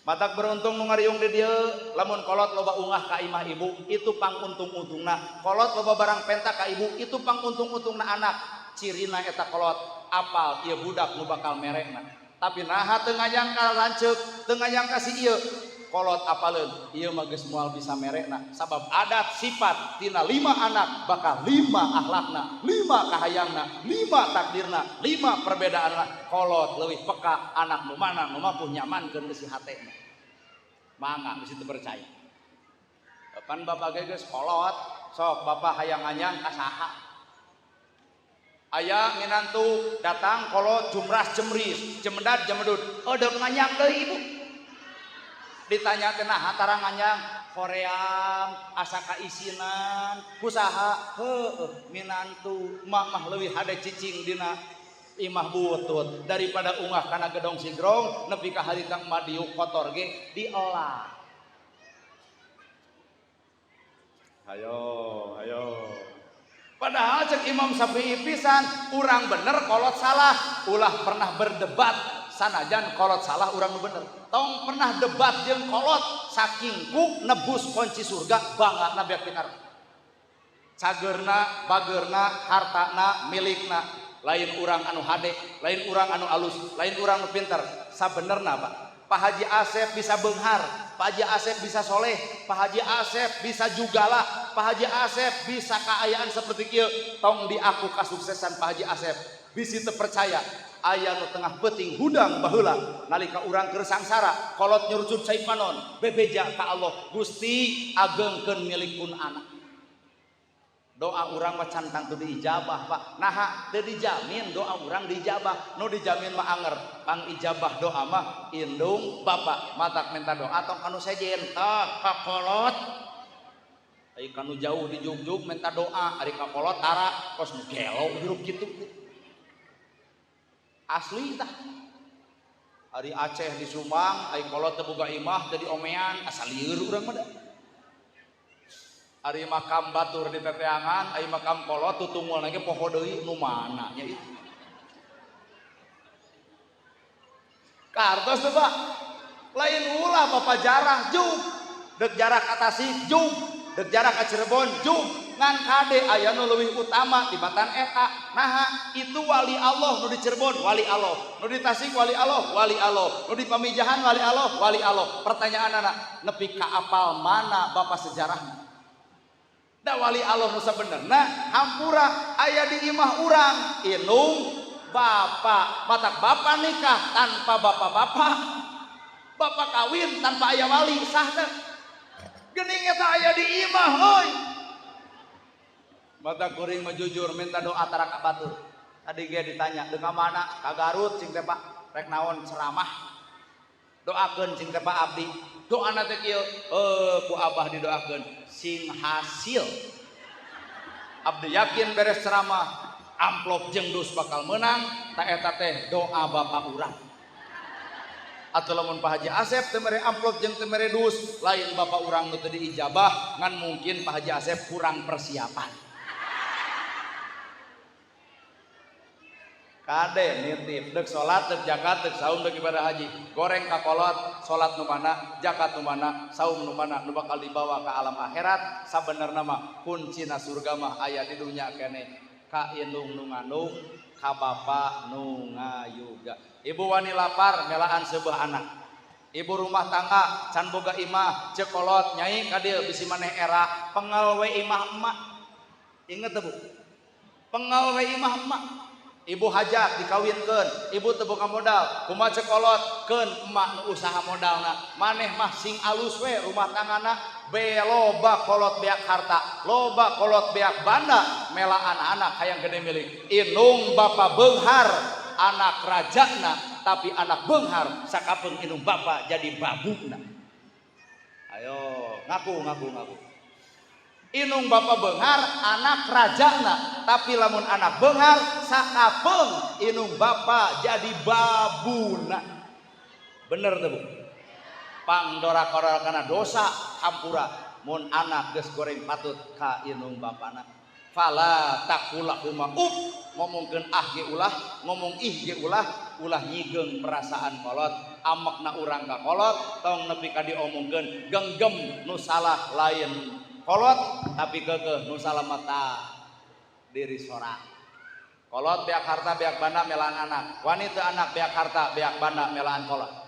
Speaker 1: Matak beruntung nu ngariung di dieu lamun kolot loba ungah ka imah ibu itu panguntung-untungna. Kolot loba barang penta ka ibu itu panguntung-untungna anak. Cirina eta kolot apal ieu budak nu bakal merekna. Tapi naha teu nganyangka lanceuk, teu nganyangka si ieu kolot apaleun ieu mah geus moal bisa merekna sabab adat sifat tina 5 anak bakal 5 akhlakna 5 kahayangna 5 takdirna 5 perbedaanna kolot leuwih peka anak nu mana nu mampu nyamankeun si hatena mangga geus teu percaya pan bapak ge geus kolot sok bapak hayang anyang ka saha aya minantu datang kolot jumras jemris jemendat jemedut deuk nganyang deui ibu ditanya kena hatara nganyang hoream asa kaisinan kusaha minantu mak mah leuwih hade cicing dina imah butut daripada ungah kana gedong sigrong nepi ka harita emak diuk kotor ge diolah hayo padahal cek Imam Syafi'i pisan urang bener kolot salah ulah pernah berdebat sanajan kolot salah urang nu bener tong pernah debat jeung kolot saking ku nebus kunci surga bangga na beak pinar cageurna bageurna hartana milikna lain urang anu hade lain urang anu alus lain urang nu pinter sabenerna Pak Haji Asep bisa beunghar Pak Haji Asep bisa soleh Pak Haji Asep bisa jugala Pak Haji Asep bisa kaayaan seperti kieu tong diaku kasuksesan Pak Haji Asep bisi teu percaya aya nu tengah peuting hudang baheula nalika urang keur sangsara kolot nyurucut saipanon bebeja ka Allah Gusti agengkeun milikun anak. Doa urang mah cantang teu diijabah Pak. Naha teu dijamin doa urang diijabah. Nu dijamin mah anger kang ijabah doa mah indung Bapak matak minta doa tong anu sejen tah kakolot. Ai kanu jauh di jugjug minta doa ari kakolot tara kos nu gelo hirup kitu. Asli tah ari Aceh di Sumbang ai kolot teu boga imah jadi omean asal lieur urang mah da. Ari makam batur di teteangan ai makam kolot tutungul lagi poho deui nu mana nya itu. Kartos teh Pak. Lain ulah Bapak jarah jug. Deuk jarah ka Tasik jug, deuk jarah ka Cirebon jug. Ngan kade aya nu leuwih utama tibatan eta. Naha itu wali Allah nu di Cirebon wali Allah, nu di Tasik wali Allah, wali Allah, nu di Pamijahan wali Allah, wali Allah. Pertanyaanna nepi ka apal mana Bapak sejarahna? Da wali Allah nu sabenerna hampura aya di imah urang indung Bapak. Matak Bapak nikah tanpa bapak-bapak, Bapak kawin tanpa aya wali sah teh. Geuning eta aya di imah heuy. Mata kuring mah jujur minta doa tara ka batur. Tadi ge ditanya, "Deuk ka mana?" "Ka Garut cing teh Pak." "Rek naon ceramah?" "Doakeun cing teh Pak abdi." Doana teh kieu, ku Abah didoakeun sing hasil. Abdi yakin beres ceramah amplop jeung dus bakal menang, ta eta teh doa Bapak urang. Atuh lamun Pak Haji Asep teu mere amplop jeung teu mere dus, lain Bapak urang nu teu diijabah, ngan mungkin Pak Haji Asep kurang persiapan. Kade nitip deuk salat deuk zakat deuk saum deuk ibadah haji goreng ka kolot salat nu mana zakat nu mana saum nu mana nu bakal dibawa ka alam akhirat sabenerna mah kuncina surga mah aya di dunya keneh ka indung nu ngandung ka bapa nu ngayuga. Ibu wani lapar melaan seubeuh anak, ibu rumah tangga can boga imah ceuk kolot nyai ka dieu bisi maneh era pengal we imah emak. Inget teu Bu? Pengal we imah emak. Ibu hajat dikawinkeun, ibu teu boga modal, kumaha ceuk kolot keun emak nu usaha modalna. Maneh mah sing alus we rumah tanggana, be loba kolot beak harta, loba kolot beak banda, melaan anak hayang gede milik. Indung bapa beunghar anak rajana, tapi anak beunghar sakapeung indung bapa jadi babuna. Ayo ngaku. Inung bapa beunghar anak rajana, tapi lamun anak beunghar sakapeung inung bapa jadi babuna. Bener teh Bu? Pangdora-kora kana dosa hampura mun anak geus goreng patut ka inung bapana. Fala taqulahuma ngomongkeun ah ge ulah, ngomong ih ge ulah nyigeung perasaan kolot, amakna urang ka kolot tong nepi ka diomongkeun genggem nu salah lain kolot tapi keukeuh nu salamata diri sorak. Kolot beak harta beak banda melaan anak, wanita anak beak harta beak banda melaan kolot.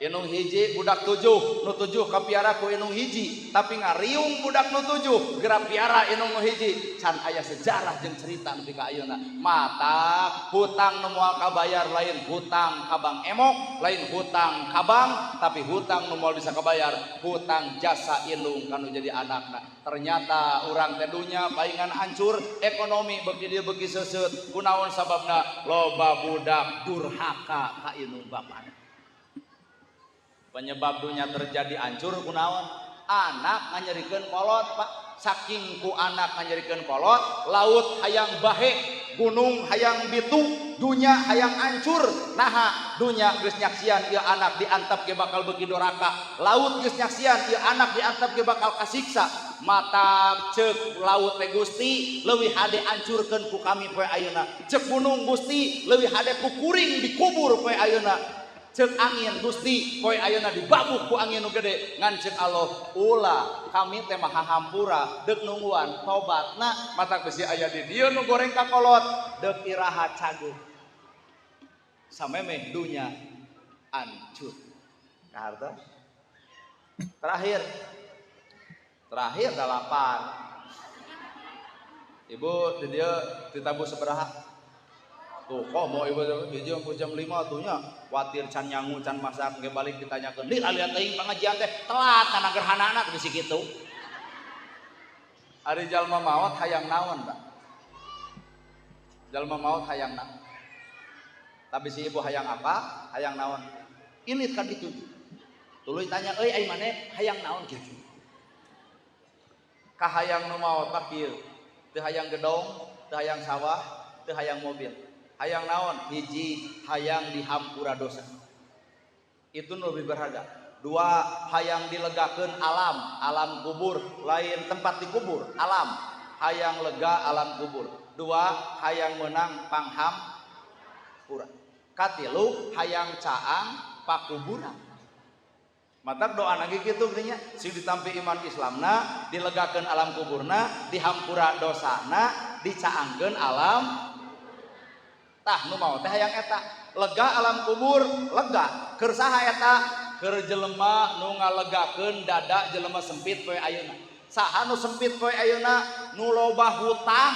Speaker 1: Inung hiji budak 7, nu 7 kapiara ku inung hiji, tapi ngariung budak nu 7 geura piara inung nu hiji. Can aya sejarah jeung cerita nepi ka ayeuna. Mata hutang nu moal kabayar lain hutang ka Bang Emok, lain hutang ka bank, tapi hutang nu moal bisa kabayar hutang jasa inung kanu jadi anakna. Ternyata urang teh dunya paingan hancur, ekonomi beuki dieu beuki seuseut. Kunaon sababna? Loba budak durhaka ka inung bapana. Penyebab dunia terjadi hancur kunaon? Anak nganyerikeun kolot Pak. Saking ku anak nganyerikeun kolot, laut hayang bahe, gunung hayang bitu, dunia hayang hancur. Naha dunia geus nyaksian ieu anak diantep ge bakal beuki doraka, laut geus nyaksian ieu anak diantep ge bakal kasiksa. Mata ceuk laut teh Gusti leuwih hade hancurkeun ku kami poe ayeuna, ceuk gunung Gusti leuwih hade ku kuring dikubur poe ayeuna. Ceuk angin Gusti poe ayeuna dibabuk ku angin nu gede. Ngan ceuk Allah ulah kami teh mah hampura deuk nungguan tobatna matak besi aya di dieu nu goreng ka kolot deuk iraha cageuk samemeh dunya hancur. Kahartos terakhir da lapar. Ibu di dieu ditabuh sabaraha? tuh kok mau ibu jam 5 tuhnya khawatir can nyangu can masak ge balik ditanyakeun di aliat teuing pengajian teh telat kana gerhana anak bisi kitu. Ari jalma maot hayang naon, Pak? Jalma maot hayang naon? Tapi si ibu hayang apa? Hayang naon? Ini kan dituju. Tuluy tanya, "Euy ai maneh hayang naon kitu?" Ka hayang nu maot mah kieu. Teu hayang gedong, teu hayang sawah, teu hayang mobil. Hayang naon? Hiji, hayang dihampura dosa. Itu nu lebih berharga. Dua, hayang dilegakeun alam kubur, lain tempat dikubur, alam. Hayang lega alam kubur. Dua, hayang menang panghampura. Katilu, hayang caang pakuburan. Matak doa lagi gitu geunya, sing ditampi iman Islamna, dilegakeun alam kuburna, dihampura dosana, dicaangkeun alam. Tah nu mau teh hayang eta, lega alam kubur, lega. Keur saha eta? Keur jelema nu ngalegakeun dada jelema sempit poe ayeuna. Saha nu sempit poe ayeuna? Nu loba hutang.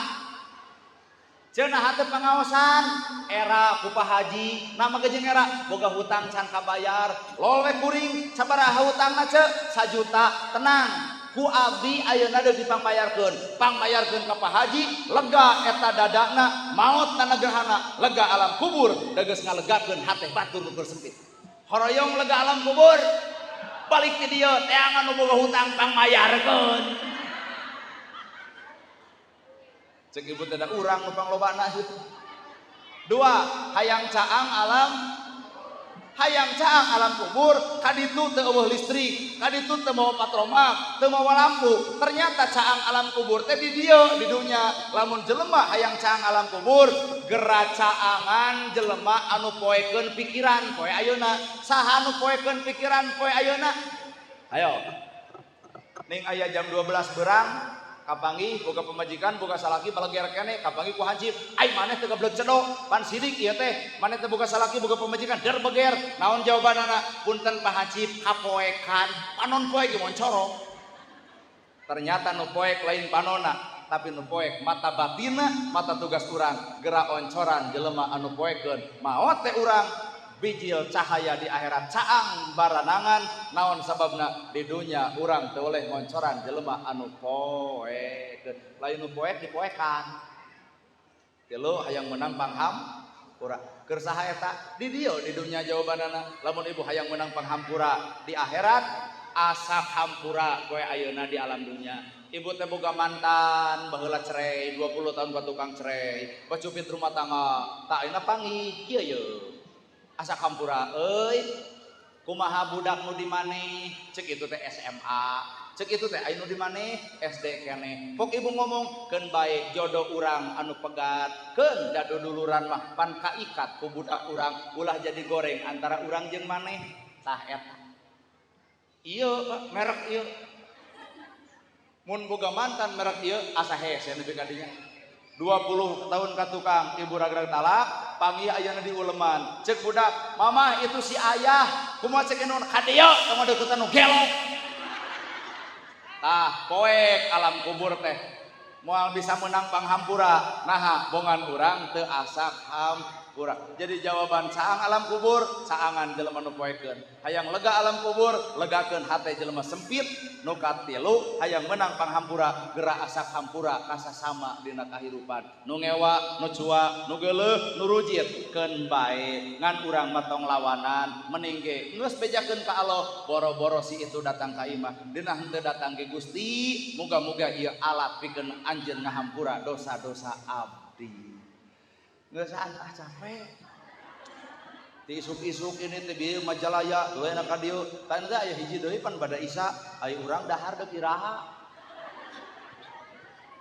Speaker 1: Cenah hate pangaosan era ku Pak Haji, nama gejeng era boga hutang can kabayar. Lol we kuring sabaraha hutangna ce? 1 juta. Tenang. Ku abdi ayeuna deuk dipangbayarkeun. Pangbayarkeun ka Pak Haji, lega eta dadana, maot na gerhana, lega alam kubur, degeus ngalegakeun hate batur nu sempit. Horoyong lega alam kubur, balik ke dieu teangan nu boga hutang pangbayarkeun. Cek ibu tidak urang nu panglobana itu. Dua, hayang caang alam kubur, kaditu teu eueuh listrik, kaditu teu mau patromak, teu mau lampu. Ternyata caang alam kubur teh di dieu di dunya. Lamun jelema hayang caang alam kubur, gera caangan jelema anu poekeun pikiran poe ayeuna. Saha anu poekeun pikiran poe ayeuna? Ayo. Ning aya jam 12 berang kapanggih boga pemajikan boga salaki balager keneh kapanggih ku hansip ai maneh teu gablek cedok pan sidik ieu teh maneh teh boga salaki boga pemajikan der beger naon jawabanana punten Pak Hansip kapoekan panon poek ge moncorok ternyata nu poek lain panonna tapi nu poek mata batinna mata tugas urang geura oncoran jelema anu poekeun maot teh urang bijil cahaya di akhirat caang baranangan naon sababna di dunya urang teu oleh ngoncoran jelema anu poekeun lain nu poek dipoekan. Tilu hayang menang panghampura. Keur saha eta? Di dieu di dunya jawabanana. Lamun ibu hayang menang panghampura di akhirat asap hampura poe ayeuna di alam dunya. Ibu teh boga mantan baheula cerai 20 tahun ka tukang cerai bacupit rumah tangga tak ayeuna panggih kieu ye asak hampura euy kumaha budak nu di maneh cek itu teh SMA cek itu teh aya nu di maneh SD keneh pok ibu ngomong keun bae jodoh urang anu pegat keun da duduluran mah pan kaikat ku budak urang ulah jadi goreng antara urang jeung maneh tah eta ieu merek ieu mun boga mantan merek ieu asa hese nepi ka dinya 20 tahun ka tukang ibu ragrag talak panggih ayeuna di uleman cek budak mama itu si ayah kumaha cek anu kadeo kamu deuketan nu gelok tah poek alam kubur teh moal bisa menang panghampura naha bongan urang teu asak hampura jadi jawaban caang alam kubur caangan jelema nu poekeun hayang lega alam kubur legakeun hate jelema sempit nu katilu hayang menang panghampura geura asak hampura kasasama dina kahirupan nu ngewa nu cua nu geuleuh nu rujit keun bae ngan urang mah tong lawanan mending ge geus bejakeun ka Allah boro-boro si itu datang ka imah dina henteu datang ge Gusti muga-muga ieu alat pikeun anjeun ngahampura dosa-dosa abdi geus capek di isuk-isuk ini teh bieu Majalaya tuluy na ka dieu tah aya hiji deui pan bada Isya ai urang dahar deuk iraha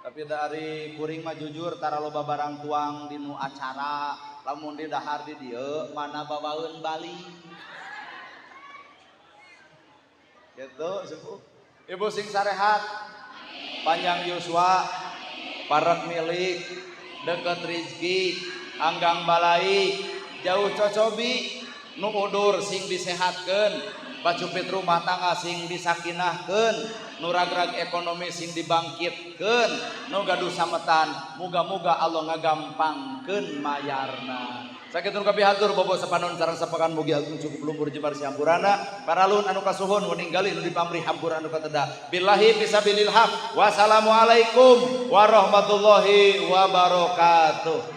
Speaker 1: tapi dari kuring mah jujur tara loba barang tuang di nu acara lamun di dahar di dieu mana babaeun Bali gitu sepuh ibu sing sarehat panjang yuswa parek milik deket rezeki anggang balai jauh cocobi nu udur sing disehatkeun bacupit rumah tangga sing disakinahkeun, nu ragrag ekonomi sing dibangkitkeun, nu gaduh sametan muga-muga Allah ngagampangkeun mayarna. Sakitu kabeh hatur bobo sapanon sareng sapakan mugi agung cukup lumpur jebar sihampurana paralun anu kasuhun ninggali nu dipamri hampur anu kateda billahi fisabilil haq. Wassalamualaikum warahmatullahi wabarakatuh.